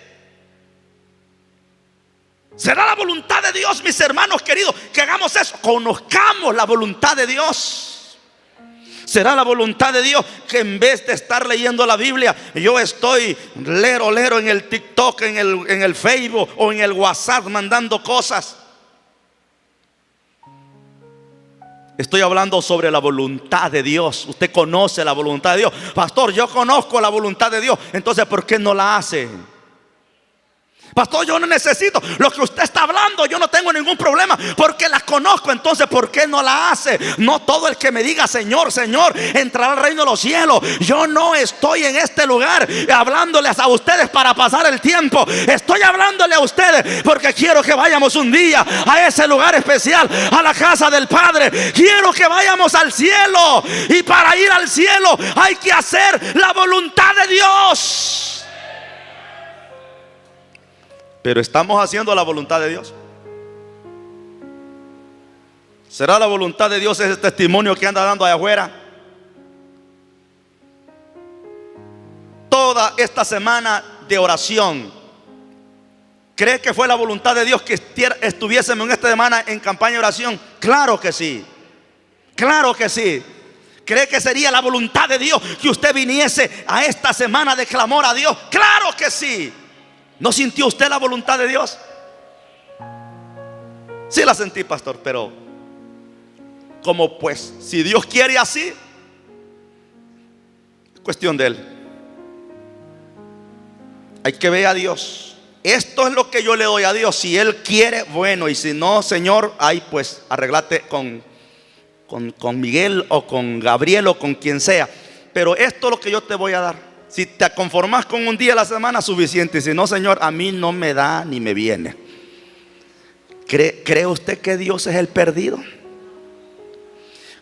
¿Será la voluntad de Dios, mis hermanos queridos, que hagamos eso? Conozcamos la voluntad de Dios. ¿Será la voluntad de Dios que en vez de estar leyendo la Biblia, yo estoy lero en el TikTok, en el Facebook o en el WhatsApp mandando cosas? Estoy hablando sobre la voluntad de Dios. Usted conoce la voluntad de Dios. Pastor, yo conozco la voluntad de Dios. Entonces, ¿por qué no la hace? Pastor, yo no necesito lo que usted está hablando, yo no tengo ningún problema porque la conozco. Entonces, ¿por qué no la hace? No todo el que me diga Señor, Señor entrará al reino de los cielos. Yo no estoy en este lugar hablándoles a ustedes para pasar el tiempo. Estoy hablándole a ustedes porque quiero que vayamos un día a ese lugar especial, a la casa del Padre. Quiero que vayamos al cielo, y para ir al cielo hay que hacer la voluntad de Dios. Pero ¿estamos haciendo la voluntad de Dios? ¿Será la voluntad de Dios ese testimonio que anda dando allá afuera? Toda esta semana de oración, ¿cree que fue la voluntad de Dios que estuviésemos en esta semana en campaña de oración? Claro que sí. Claro que sí. ¿Cree que sería la voluntad de Dios que usted viniese a esta semana de clamor a Dios? Claro que sí. ¿No sintió usted la voluntad de Dios? Sí la sentí, pastor, pero como pues, si Dios quiere así, es cuestión de Él. Hay que ver a Dios esto es lo que yo le doy a Dios. Si Él quiere, bueno, y si no, Señor, ahí pues arreglate con Miguel o con Gabriel o con quien sea. Pero esto es lo que yo te voy a dar. Si te conformas con un día a la semana, suficiente. Y si no, Señor, a mí no me da ni me viene. ¿Cree usted que Dios es el perdido?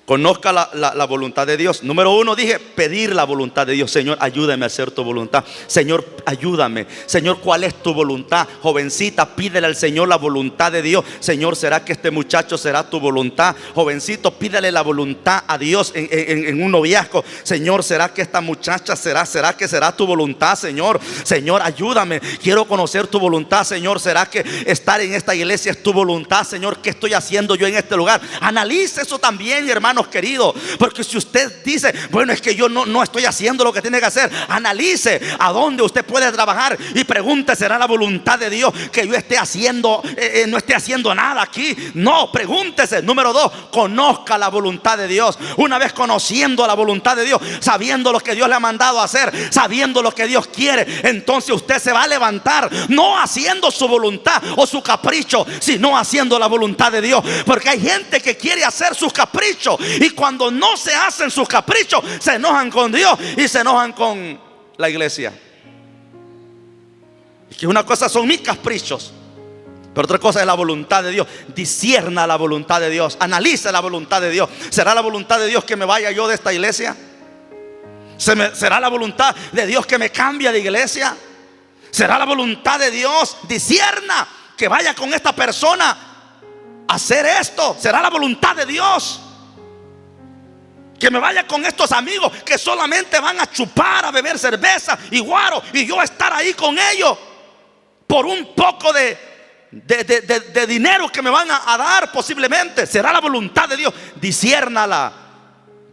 Conozca la voluntad de Dios. Número uno, dije, pedir la voluntad de Dios. Señor, ayúdame a hacer tu voluntad. Señor, ayúdame. Señor, ¿cuál es tu voluntad? Jovencita, pídele al Señor la voluntad de Dios. Señor, ¿será que este muchacho será tu voluntad? Jovencito, pídele la voluntad a Dios en un noviazgo. Señor, ¿será que esta muchacha será que será tu voluntad, Señor? Señor, ayúdame. Quiero conocer tu voluntad, Señor. ¿Será que estar en esta iglesia es tu voluntad, Señor? ¿Qué estoy haciendo yo en este lugar? Analice eso también, hermano querido, porque si usted dice, bueno, es que yo no estoy haciendo lo que tiene que hacer, analice a dónde usted puede trabajar y pregunte, ¿será la voluntad de Dios que yo esté haciendo, no esté haciendo nada aquí? No, pregúntese. Número dos, conozca la voluntad de Dios. Una vez conociendo la voluntad de Dios, sabiendo lo que Dios le ha mandado a hacer, sabiendo lo que Dios quiere, entonces usted se va a levantar, no haciendo su voluntad o su capricho, sino haciendo la voluntad de Dios. Porque hay gente que quiere hacer sus caprichos, y cuando no se hacen sus caprichos, se enojan con Dios y se enojan con la iglesia. Y que una cosa son mis caprichos, pero otra cosa es la voluntad de Dios. Discierna la voluntad de Dios, analice la voluntad de Dios. ¿Será la voluntad de Dios que me vaya yo de esta iglesia? ¿Será la voluntad de Dios que me cambie de iglesia? ¿Será la voluntad de Dios? Discierna que vaya con esta persona a hacer esto. ¿Será la voluntad de Dios que me vaya con estos amigos que solamente van a chupar, a beber cerveza y guaro, y yo estar ahí con ellos por un poco de dinero que me van a dar posiblemente? ¿Será la voluntad de Dios? Disciérnala.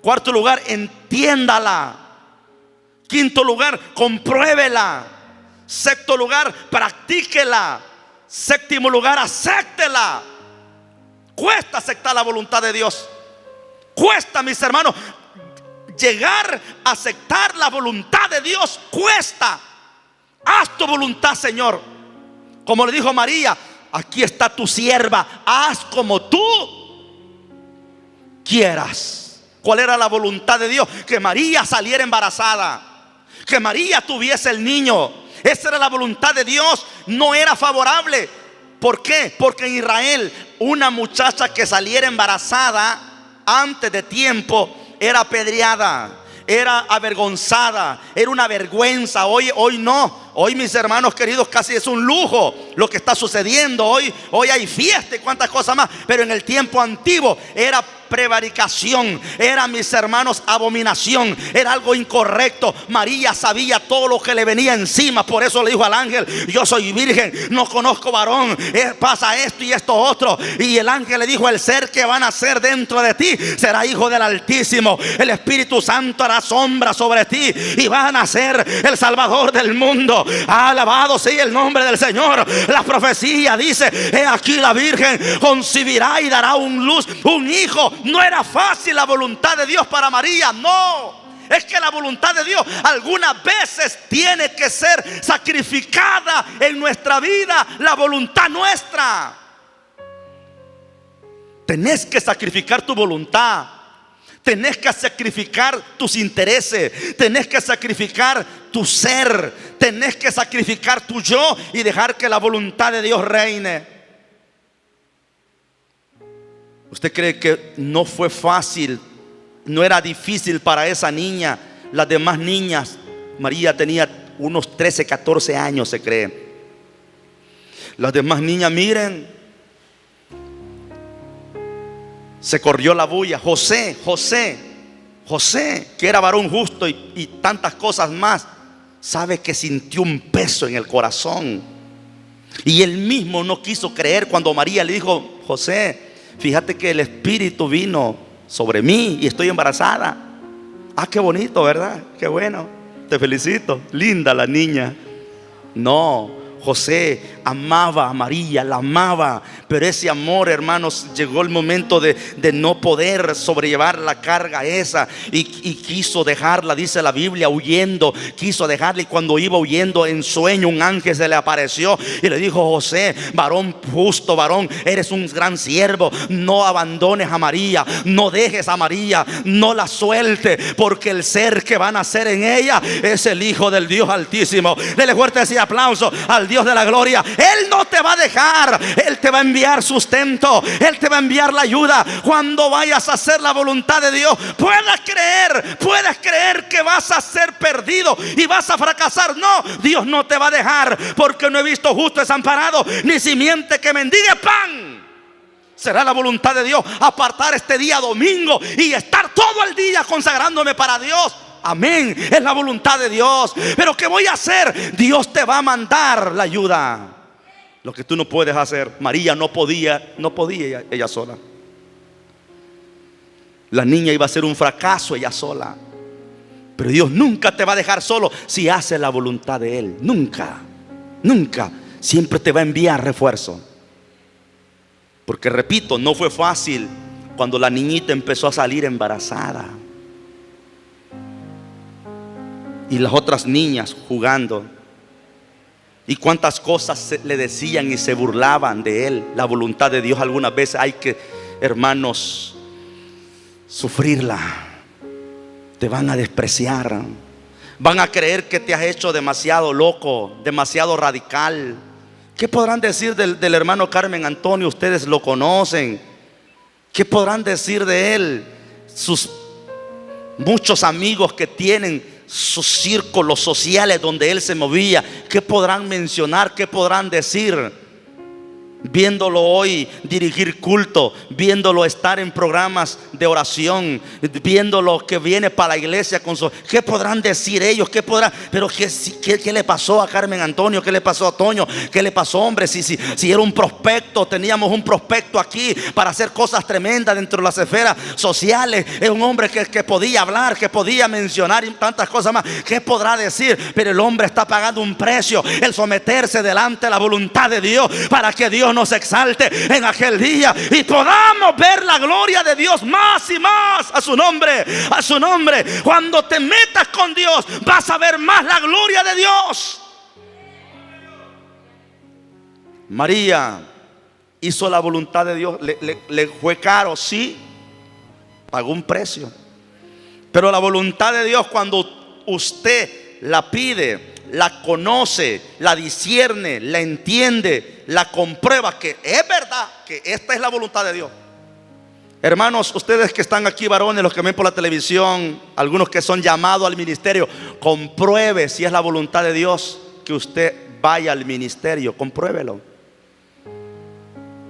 Cuarto lugar, entiéndala. Quinto lugar, compruébela. Sexto lugar, practíquela. Séptimo lugar, acéptela. Cuesta aceptar la voluntad de Dios. Cuesta, mis hermanos, llegar a aceptar la voluntad de Dios. Cuesta. Haz tu voluntad, Señor. Como le dijo María, aquí está tu sierva, haz como tú quieras. ¿Cuál era la voluntad de Dios? Que María saliera embarazada, que María tuviese el niño. Esa era la voluntad de Dios. No era favorable. ¿Por qué? Porque en Israel una muchacha que saliera embarazada antes de tiempo era apedreada, era avergonzada, era una vergüenza. Hoy no. Hoy, mis hermanos queridos, casi es un lujo lo que está sucediendo. Hoy hay fiesta y cuantas cosas más. Pero en el tiempo antiguo era prevaricación, era, mis hermanos, abominación, era algo incorrecto. María sabía todo lo que le venía encima. Por eso le dijo al ángel, yo soy virgen, no conozco varón, pasa esto y esto otro. Y el ángel le dijo, el ser que van a nacer dentro de ti será hijo del Altísimo. El Espíritu Santo hará sombra sobre ti y va a nacer el Salvador del mundo. Alabado sea el nombre del Señor. La profecía dice, he aquí la virgen concebirá y dará un hijo. No era fácil la voluntad de Dios para María, no. Es que la voluntad de Dios algunas veces tiene que ser sacrificada en nuestra vida. La voluntad nuestra. Tenés que sacrificar tu voluntad. Tenés que sacrificar tus intereses. Tenés que sacrificar tu ser. Tenés que sacrificar tu yo y dejar que la voluntad de Dios reine. ¿Usted cree que no fue fácil? No era difícil para esa niña. Las demás niñas, María tenía unos 13, 14 años, se cree. Las demás niñas, miren, se corrió la bulla. José, que era varón justo y tantas cosas más, sabe que sintió un peso en el corazón. Y él mismo no quiso creer cuando María le dijo, José, fíjate que el Espíritu vino sobre mí y estoy embarazada. Ah, qué bonito, ¿verdad? Qué bueno, te felicito, linda la niña. No, José, amaba a María, la amaba. Pero ese amor, hermanos, llegó el momento de no poder sobrellevar la carga esa. Y quiso dejarla, dice la Biblia, huyendo. Quiso dejarla, y cuando iba huyendo en sueño, un ángel se le apareció y le dijo: José, varón justo, varón, eres un gran siervo. No abandones a María, no dejes a María, no la suelte, porque el ser que va a nacer en ella es el Hijo del Dios Altísimo. Dele fuerte ese aplauso al Dios de la gloria. Él no te va a dejar, Él te va a enviar sustento, Él te va a enviar la ayuda. Cuando vayas a hacer la voluntad de Dios, puedes creer que vas a ser perdido y vas a fracasar. No, Dios no te va a dejar, porque no he visto justo desamparado, ni simiente que mendigue pan. Será la voluntad de Dios apartar este día domingo y estar todo el día consagrándome para Dios. Amén, es la voluntad de Dios. Pero ¿qué voy a hacer? Dios te va a mandar la ayuda. Lo que tú no puedes hacer. María no podía ella sola. La niña iba a ser un fracaso ella sola. Pero Dios nunca te va a dejar solo si haces la voluntad de Él. Nunca, nunca. Siempre te va a enviar refuerzo. Porque repito, no fue fácil cuando la niñita empezó a salir embarazada. Y las otras niñas jugando. Y cuántas cosas le decían y se burlaban de él. La voluntad de Dios algunas veces hay que, hermanos, sufrirla. Te van a despreciar. Van a creer que te has hecho demasiado loco, demasiado radical. ¿Qué podrán decir del hermano Carmen Antonio? Ustedes lo conocen. ¿Qué podrán decir de él? Sus muchos amigos que tienen, sus círculos sociales donde él se movía. ¿Qué podrán mencionar? ¿Qué podrán decir? Viéndolo hoy dirigir culto, viéndolo estar en programas de oración, viéndolo que viene para la iglesia con su... ¿Qué podrán decir ellos? ¿Qué podrán? Pero ¿qué le pasó a Carmen Antonio? ¿Qué le pasó a Toño? ¿Qué le pasó, hombre? Si era un prospecto, teníamos un prospecto aquí para hacer cosas tremendas dentro de las esferas sociales. Es un hombre que podía hablar, que podía mencionar y tantas cosas más. ¿Qué podrá decir? Pero el hombre está pagando un precio, el someterse delante de la voluntad de Dios, para que Dios nos exalte en aquel día y podamos ver la gloria de Dios más y más a su nombre, a su nombre. Cuando te metas con Dios, vas a ver más la gloria de Dios. María hizo la voluntad de Dios. Le fue caro, sí, pagó un precio. Pero la voluntad de Dios, cuando usted la pide, la conoce, la discierne, la entiende, la comprueba que es verdad, que esta es la voluntad de Dios. Hermanos, ustedes que están aquí, varones, los que ven por la televisión, algunos que son llamados al ministerio, compruebe si es la voluntad de Dios que usted vaya al ministerio. Compruébelo.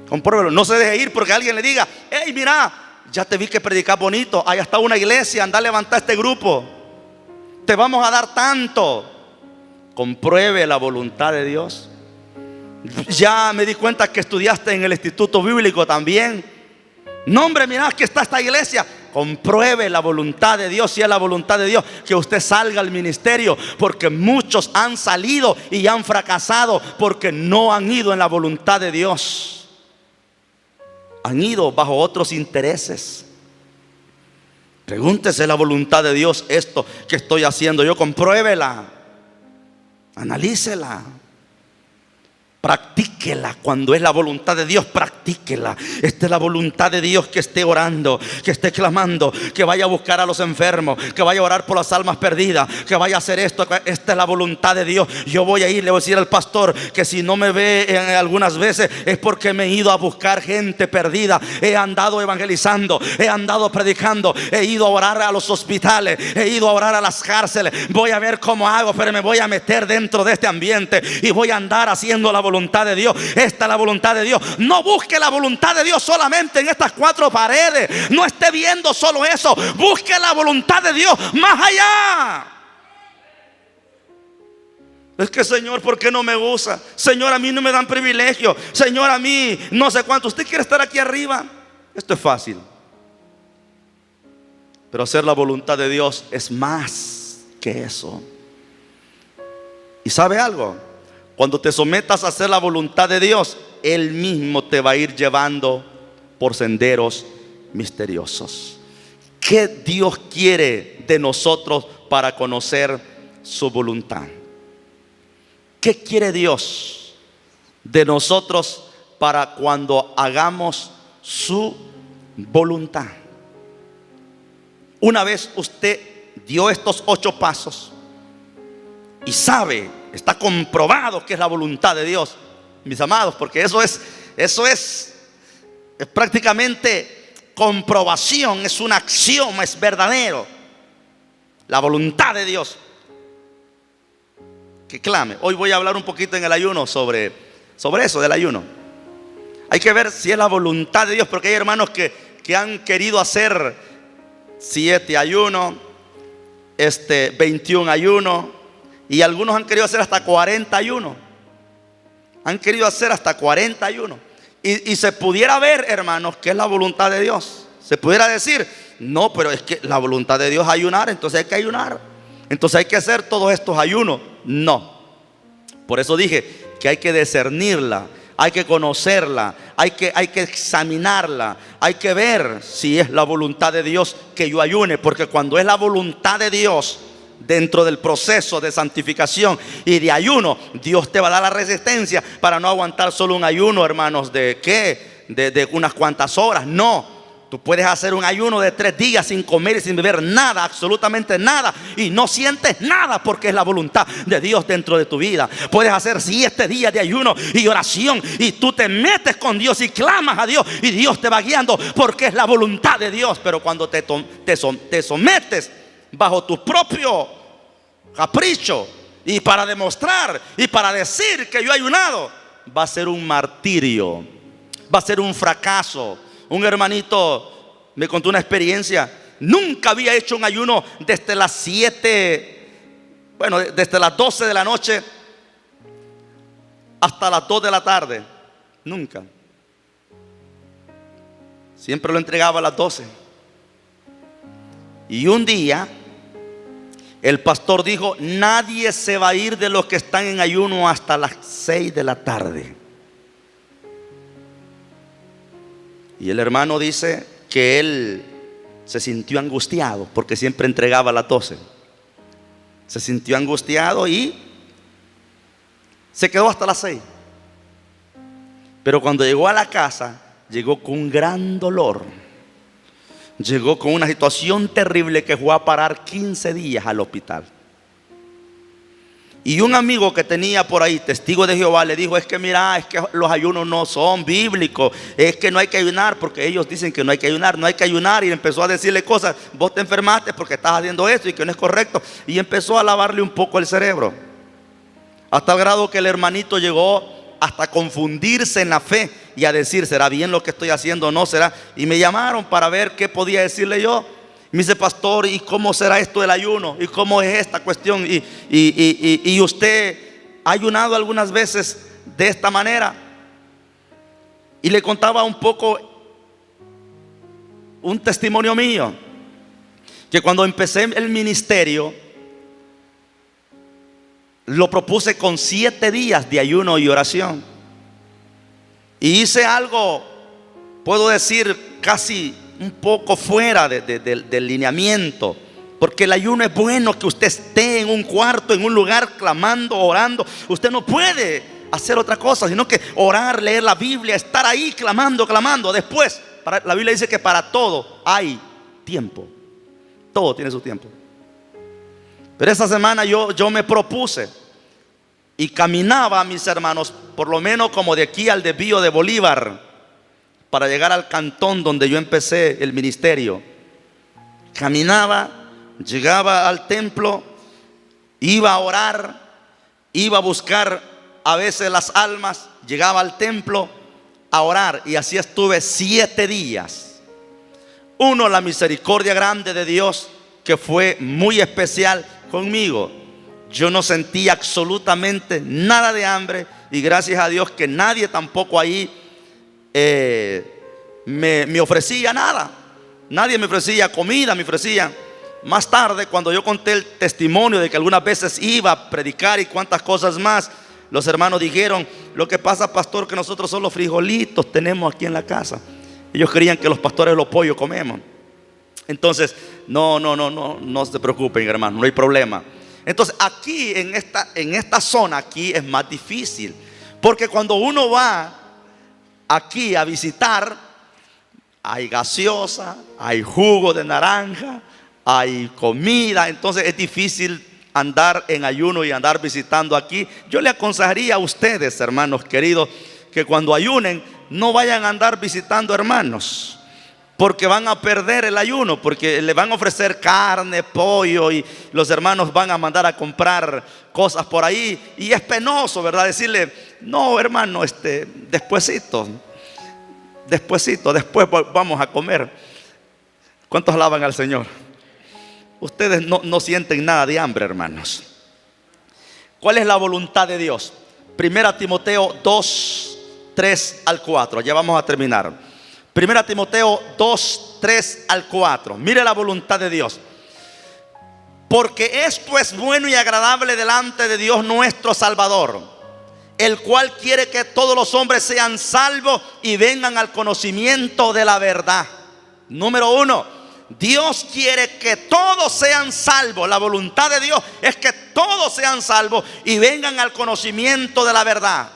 Compruébelo. No se deje ir porque alguien le diga: hey, mira, ya te vi que predicas bonito, allá está una iglesia, anda a levantar este grupo, te vamos a dar tanto. Compruebe la voluntad de Dios. Ya me di cuenta que estudiaste en el instituto bíblico también. No, hombre, mira que está esta iglesia. Compruebe la voluntad de Dios. Si es la voluntad de Dios que usted salga al ministerio, porque muchos han salido y han fracasado porque no han ido en la voluntad de Dios. Han ido bajo otros intereses. Pregúntese la voluntad de Dios. Esto que estoy haciendo yo, compruébela. Analícela, practíquela. Cuando es la voluntad de Dios, practíquela. Esta es la voluntad de Dios, que esté orando, que esté clamando, que vaya a buscar a los enfermos, que vaya a orar por las almas perdidas, que vaya a hacer esto. Esta es la voluntad de Dios. Yo voy a ir, le voy a decir al pastor que si no me ve algunas veces es porque me he ido a buscar gente perdida. He andado evangelizando, he andado predicando, he ido a orar a los hospitales, he ido a orar a las cárceles. Voy a ver cómo hago, pero me voy a meter dentro de este ambiente y voy a andar haciendo la voluntad de Dios. Esta es la voluntad de Dios. No busque la voluntad de Dios solamente en estas cuatro paredes. No esté viendo solo eso. Busque la voluntad de Dios más allá. Es que, Señor, ¿por qué no me usa? Señor, a mí no me dan privilegio. Señor, a mí no sé cuánto. ¿Usted quiere estar aquí arriba? Esto es fácil. Pero hacer la voluntad de Dios es más que eso. ¿Y sabe algo? Cuando te sometas a hacer la voluntad de Dios, Él mismo te va a ir llevando por senderos misteriosos. ¿Qué Dios quiere de nosotros para conocer su voluntad? ¿Qué quiere Dios de nosotros para cuando hagamos su voluntad? Una vez usted dio estos 8 pasos y sabe, está comprobado que es la voluntad de Dios, mis amados, porque eso es prácticamente comprobación, es un axioma, es verdadero. La voluntad de Dios. Que clame. Hoy voy a hablar un poquito en el ayuno sobre eso del ayuno. Hay que ver si es la voluntad de Dios, porque hay hermanos que han querido hacer 7 ayunos, 21 ayunos, y algunos han querido hacer hasta 40 ayunos. Han querido hacer hasta 40 ayunos. Y se pudiera ver, hermanos, que es la voluntad de Dios. Se pudiera decir, no, pero es que la voluntad de Dios es ayunar, entonces hay que ayunar. Entonces hay que hacer todos estos ayunos. No. Por eso dije que hay que discernirla, hay que conocerla, hay que examinarla, hay que ver si es la voluntad de Dios que yo ayune. Porque cuando es la voluntad de Dios, dentro del proceso de santificación y de ayuno, Dios te va a dar la resistencia para no aguantar solo un ayuno, hermanos, de unas cuantas horas. No. Tú puedes hacer un ayuno de 3 días sin comer y sin beber nada, absolutamente nada, y no sientes nada porque es la voluntad de Dios dentro de tu vida. Puedes hacer 7 días de ayuno y oración y tú te metes con Dios y clamas a Dios y Dios te va guiando porque es la voluntad de Dios. Pero cuando te sometes bajo tu propio capricho y para demostrar y para decir que yo he ayunado, va a ser un martirio, va a ser un fracaso. Un hermanito me contó una experiencia. Nunca había hecho un ayuno desde las 12 de la noche hasta las 2 de la tarde. Nunca. Siempre lo entregaba a las 12. Y un día el pastor dijo, nadie se va a ir de los que están en ayuno hasta las 6 de la tarde. Y el hermano dice que él se sintió angustiado porque siempre entregaba a las 12. Se sintió angustiado y se quedó hasta las 6. Pero cuando llegó a la casa, llegó con un gran dolor. Llegó con una situación terrible que fue a parar 15 días al hospital. Y un amigo que tenía por ahí, testigo de Jehová, le dijo, es que mira, es que los ayunos no son bíblicos, es que no hay que ayunar, porque ellos dicen que no hay que ayunar, no hay que ayunar. Y empezó a decirle cosas, vos te enfermaste porque estás haciendo esto y que no es correcto. Y empezó a lavarle un poco el cerebro, hasta el grado que el hermanito llegó hasta confundirse en la fe y a decir, ¿será bien lo que estoy haciendo o no será? Y me llamaron para ver qué podía decirle yo. Me dice, pastor, ¿y cómo será esto del ayuno? ¿Y cómo es esta cuestión? ¿Y usted ha ayunado algunas veces de esta manera? Y le contaba un poco un testimonio mío, que cuando empecé el ministerio lo propuse con 7 días de ayuno y oración. Y hice algo, puedo decir, casi un poco fuera del lineamiento, porque el ayuno es bueno que usted esté en un cuarto, en un lugar clamando, orando. Usted no puede hacer otra cosa sino que orar, leer la Biblia, estar ahí clamando. Después, la Biblia dice que para todo hay tiempo. Todo tiene su tiempo. Pero esa semana yo me propuse y caminaba, mis hermanos, por lo menos como de aquí al desvío de Bolívar, para llegar al cantón donde yo empecé el ministerio. Caminaba, llegaba al templo, iba a orar, iba a buscar a veces las almas, llegaba al templo a orar, y así estuve 7 días. Uno, la misericordia grande de Dios, que fue muy especial conmigo. Yo no sentía absolutamente nada de hambre, y gracias a Dios que nadie tampoco ahí me ofrecía nada. Nadie me ofrecía comida, me ofrecía. Más tarde, cuando yo conté el testimonio de que algunas veces iba a predicar y cuantas cosas más, Los hermanos dijeron: lo que pasa, pastor, que nosotros solo frijolitos tenemos aquí en la casa. Ellos creían que los pastores los pollos comemos. Entonces, no se preocupen, hermano, no hay problema. Entonces, aquí en esta zona aquí es más difícil, porque cuando uno va aquí a visitar, hay gaseosa, hay jugo de naranja, hay comida. Entonces es difícil andar en ayuno y andar visitando aquí. Yo le aconsejaría a ustedes, hermanos queridos, que cuando ayunen no vayan a andar visitando hermanos, porque van a perder el ayuno, porque le van a ofrecer carne, pollo, y los hermanos van a mandar a comprar cosas por ahí, y es penoso, ¿verdad? Decirle: no, hermano, despuesito, después vamos a comer. ¿Cuántos alaban al Señor? Ustedes no sienten nada de hambre, hermanos. ¿Cuál es la voluntad de Dios? Primera Timoteo 2, 3 al 4. Ya vamos a terminar. Primera Timoteo 2, 3 al 4. Mire la voluntad de Dios. Porque esto es bueno y agradable delante de Dios nuestro Salvador, el cual quiere que todos los hombres sean salvos y vengan al conocimiento de la verdad. Número 1. Dios quiere que todos sean salvos. La voluntad de Dios es que todos sean salvos y vengan al conocimiento de la verdad.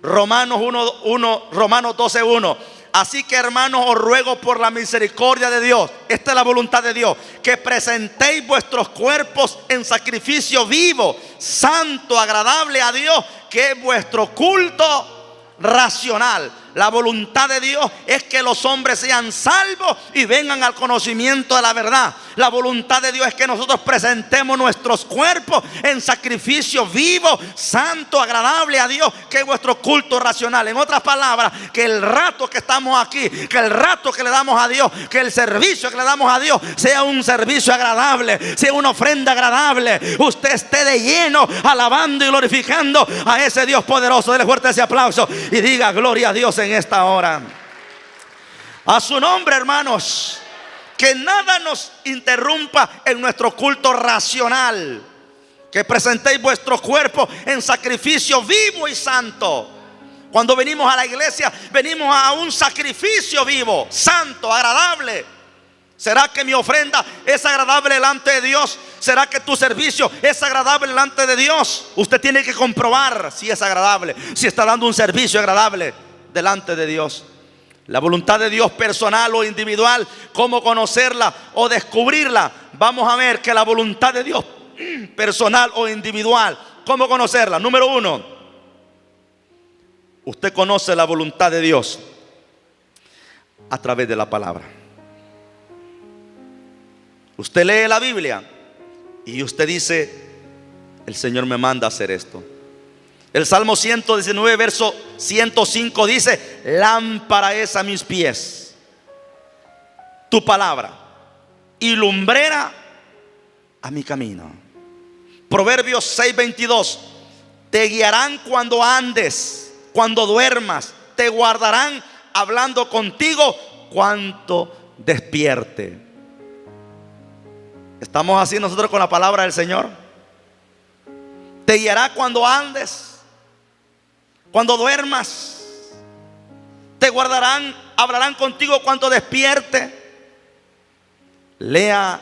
Romanos 12:1. Así que, hermanos, os ruego por la misericordia de Dios, esta es la voluntad de Dios, que presentéis vuestros cuerpos en sacrificio vivo, santo, agradable a Dios, que es vuestro culto racional. La voluntad de Dios es que los hombres sean salvos y vengan al conocimiento de la verdad. La voluntad de Dios es que nosotros presentemos nuestros cuerpos en sacrificio vivo, santo, agradable a Dios, que es vuestro culto racional. En otras palabras, que el rato que estamos aquí, que el rato que le damos a Dios, que el servicio que le damos a Dios sea un servicio agradable, sea una ofrenda agradable. Usted esté de lleno alabando y glorificando a ese Dios poderoso. Dele fuerte ese aplauso y diga: gloria a Dios en esta hora. A su nombre, hermanos. Que nada nos interrumpa en nuestro culto racional. Que presentéis vuestro cuerpo en sacrificio vivo y santo. Cuando venimos a la iglesia, venimos a un sacrificio vivo, santo, agradable. ¿Será que mi ofrenda es agradable delante de Dios? ¿Será que tu servicio es agradable delante de Dios? Usted tiene que comprobar si es agradable, si está dando un servicio agradable delante de Dios. La voluntad de Dios personal o individual, cómo conocerla o descubrirla. Vamos a ver que la voluntad de Dios personal o individual, cómo conocerla. Número 1, usted conoce la voluntad de Dios a través de la palabra. Usted lee la Biblia y usted dice: el Señor me manda a hacer esto. El Salmo 119, verso 105 dice: lámpara es a mis pies tu palabra y lumbrera a mi camino. Proverbios 6:22: te guiarán cuando andes, cuando duermas, te guardarán hablando contigo cuando despierte. ¿Estamos así nosotros con la palabra del Señor? Te guiará cuando andes, cuando duermas, te guardarán, hablarán contigo cuando despierte. Lea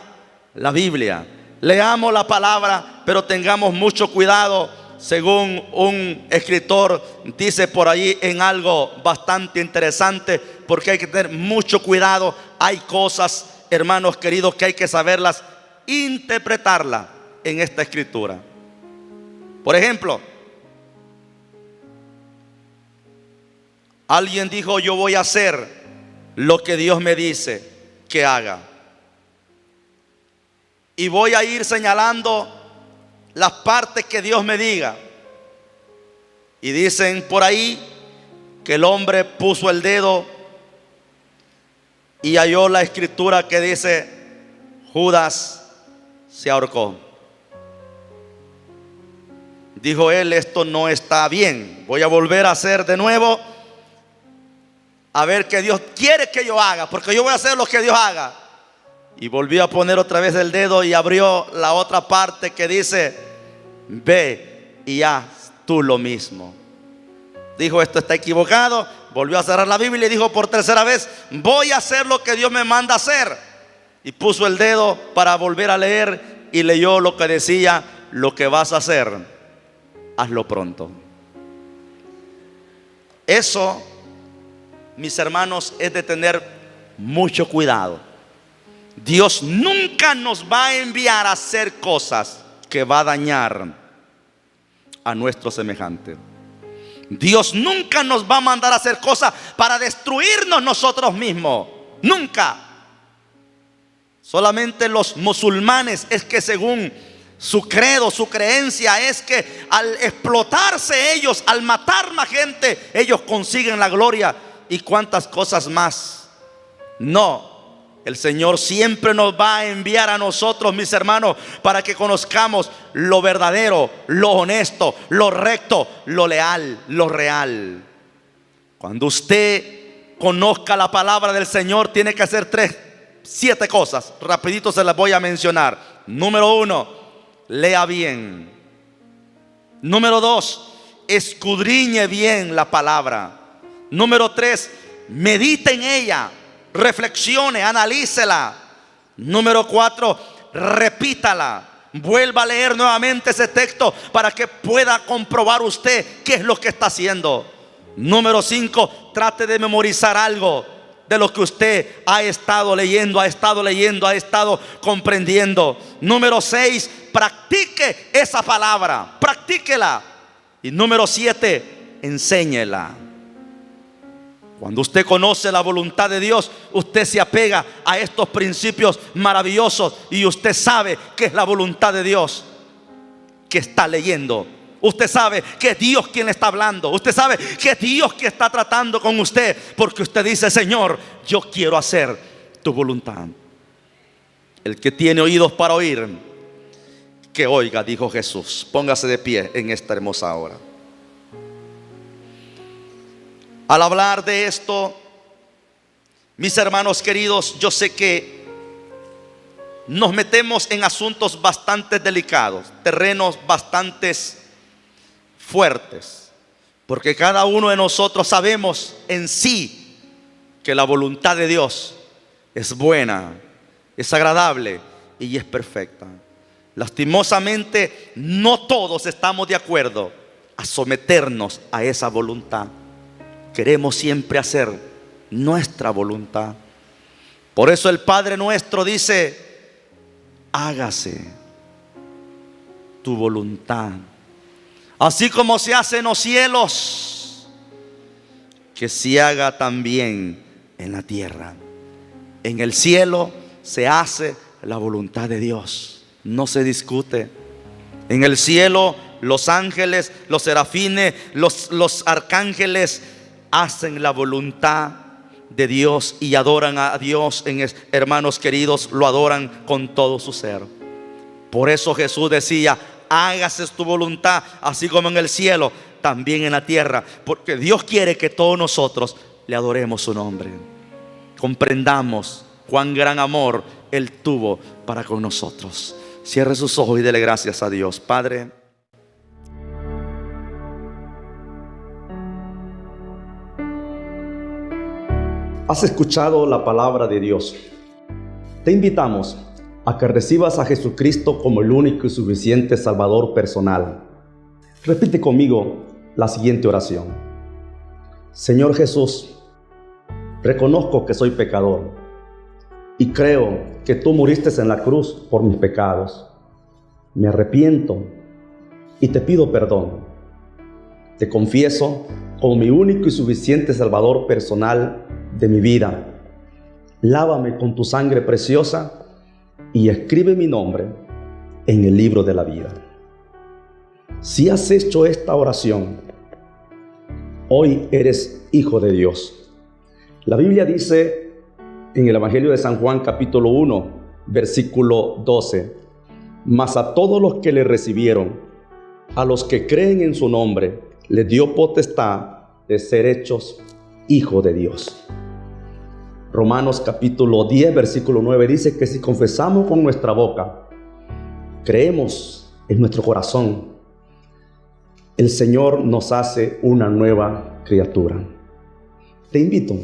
la Biblia, leamos la palabra, pero tengamos mucho cuidado. Según un escritor dice por ahí en algo bastante interesante, porque hay que tener mucho cuidado. Hay cosas, hermanos queridos, que hay que saberlas interpretarlas en esta escritura. Por ejemplo, alguien dijo: yo voy a hacer lo que Dios me dice que haga, y voy a ir señalando las partes que Dios me diga. Y dicen por ahí que el hombre puso el dedo y halló la escritura que dice: Judas se ahorcó. Dijo él: esto no está bien, voy a volver a hacer de nuevo, a ver qué Dios quiere que yo haga, porque yo voy a hacer lo que Dios haga. Y volvió a poner otra vez el dedo y abrió la otra parte que dice: ve y haz tú lo mismo. Dijo, esto está equivocado, volvió a cerrar la Biblia y dijo por tercera vez, voy a hacer lo que Dios me manda hacer. Y puso el dedo para volver a leer y leyó lo que decía, lo que vas a hacer, hazlo pronto. Eso, mis hermanos, es de tener mucho cuidado. Dios nunca nos va a enviar a hacer cosas que va a dañar a nuestro semejante. Dios nunca nos va a mandar a hacer cosas para destruirnos nosotros mismos. Nunca. Solamente los musulmanes es que según su credo, su creencia es que al explotarse ellos, al matar más gente, ellos consiguen la gloria y cuantas cosas más. No, el Señor siempre nos va a enviar a nosotros, mis hermanos, para que conozcamos lo verdadero, lo honesto, lo recto, lo leal, lo real. Cuando usted conozca la palabra del Señor, tiene que hacer 7 cosas. Rapidito se las voy a mencionar. Número 1, lea bien. Número 2, escudriñe bien la palabra. Número 3, medite en ella, reflexione, analícela. Número 4, repítala. Vuelva a leer nuevamente ese texto para que pueda comprobar usted qué es lo que está haciendo. Número 5, trate de memorizar algo de lo que usted ha estado leyendo, ha estado comprendiendo. Número 6, practique esa palabra, practíquela. Y número 7, enséñela. Cuando usted conoce la voluntad de Dios, usted se apega a estos principios maravillosos y usted sabe que es la voluntad de Dios que está leyendo. Usted sabe que es Dios quien le está hablando. Usted sabe que es Dios quien está tratando con usted, porque usted dice, Señor, yo quiero hacer tu voluntad. El que tiene oídos para oír, que oiga, dijo Jesús. Póngase de pie en esta hermosa hora. Al hablar de esto, mis hermanos queridos, yo sé que nos metemos en asuntos bastante delicados, terrenos bastante fuertes, porque cada uno de nosotros sabemos en sí que la voluntad de Dios es buena, es agradable y es perfecta. Lastimosamente, no todos estamos de acuerdo a someternos a esa voluntad. Queremos siempre hacer nuestra voluntad. Por eso el Padre nuestro dice, hágase tu voluntad, así como se hace en los cielos, que se haga también en la tierra. En el cielo se hace la voluntad de Dios, no se discute. En el cielo los ángeles, los serafines, los arcángeles hacen la voluntad de Dios y adoran a Dios. Hermanos queridos, lo adoran con todo su ser. Por eso Jesús decía, hágase tu voluntad, así como en el cielo, también en la tierra. Porque Dios quiere que todos nosotros le adoremos su nombre. Comprendamos cuán gran amor Él tuvo para con nosotros. Cierre sus ojos y dele gracias a Dios. Padre, has escuchado la palabra de Dios. Te invitamos a que recibas a Jesucristo como el único y suficiente Salvador personal. Repite conmigo la siguiente oración. Señor Jesús, reconozco que soy pecador y creo que tú moriste en la cruz por mis pecados. Me arrepiento y te pido perdón. Te confieso como mi único y suficiente Salvador personal de mi vida. Lávame con tu sangre preciosa y escribe mi nombre en el libro de la vida. Si has hecho esta oración, hoy eres hijo de Dios. La Biblia dice en el Evangelio de San Juan capítulo 1 versículo 12: mas a todos los que le recibieron, a los que creen en su nombre, les dio potestad de ser hechos hijos de Dios. Romanos capítulo 10 versículo 9 dice que si confesamos con nuestra boca, creemos en nuestro corazón el Señor nos hace una nueva criatura. Te invito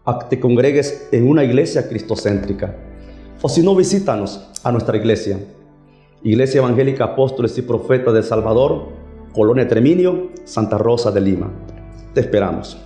a que te congregues en una iglesia cristocéntrica, o si no, visítanos a nuestra iglesia, Iglesia Evangélica Apóstoles y Profetas del Salvador, Colonia Treminio, Santa Rosa de Lima. Te esperamos.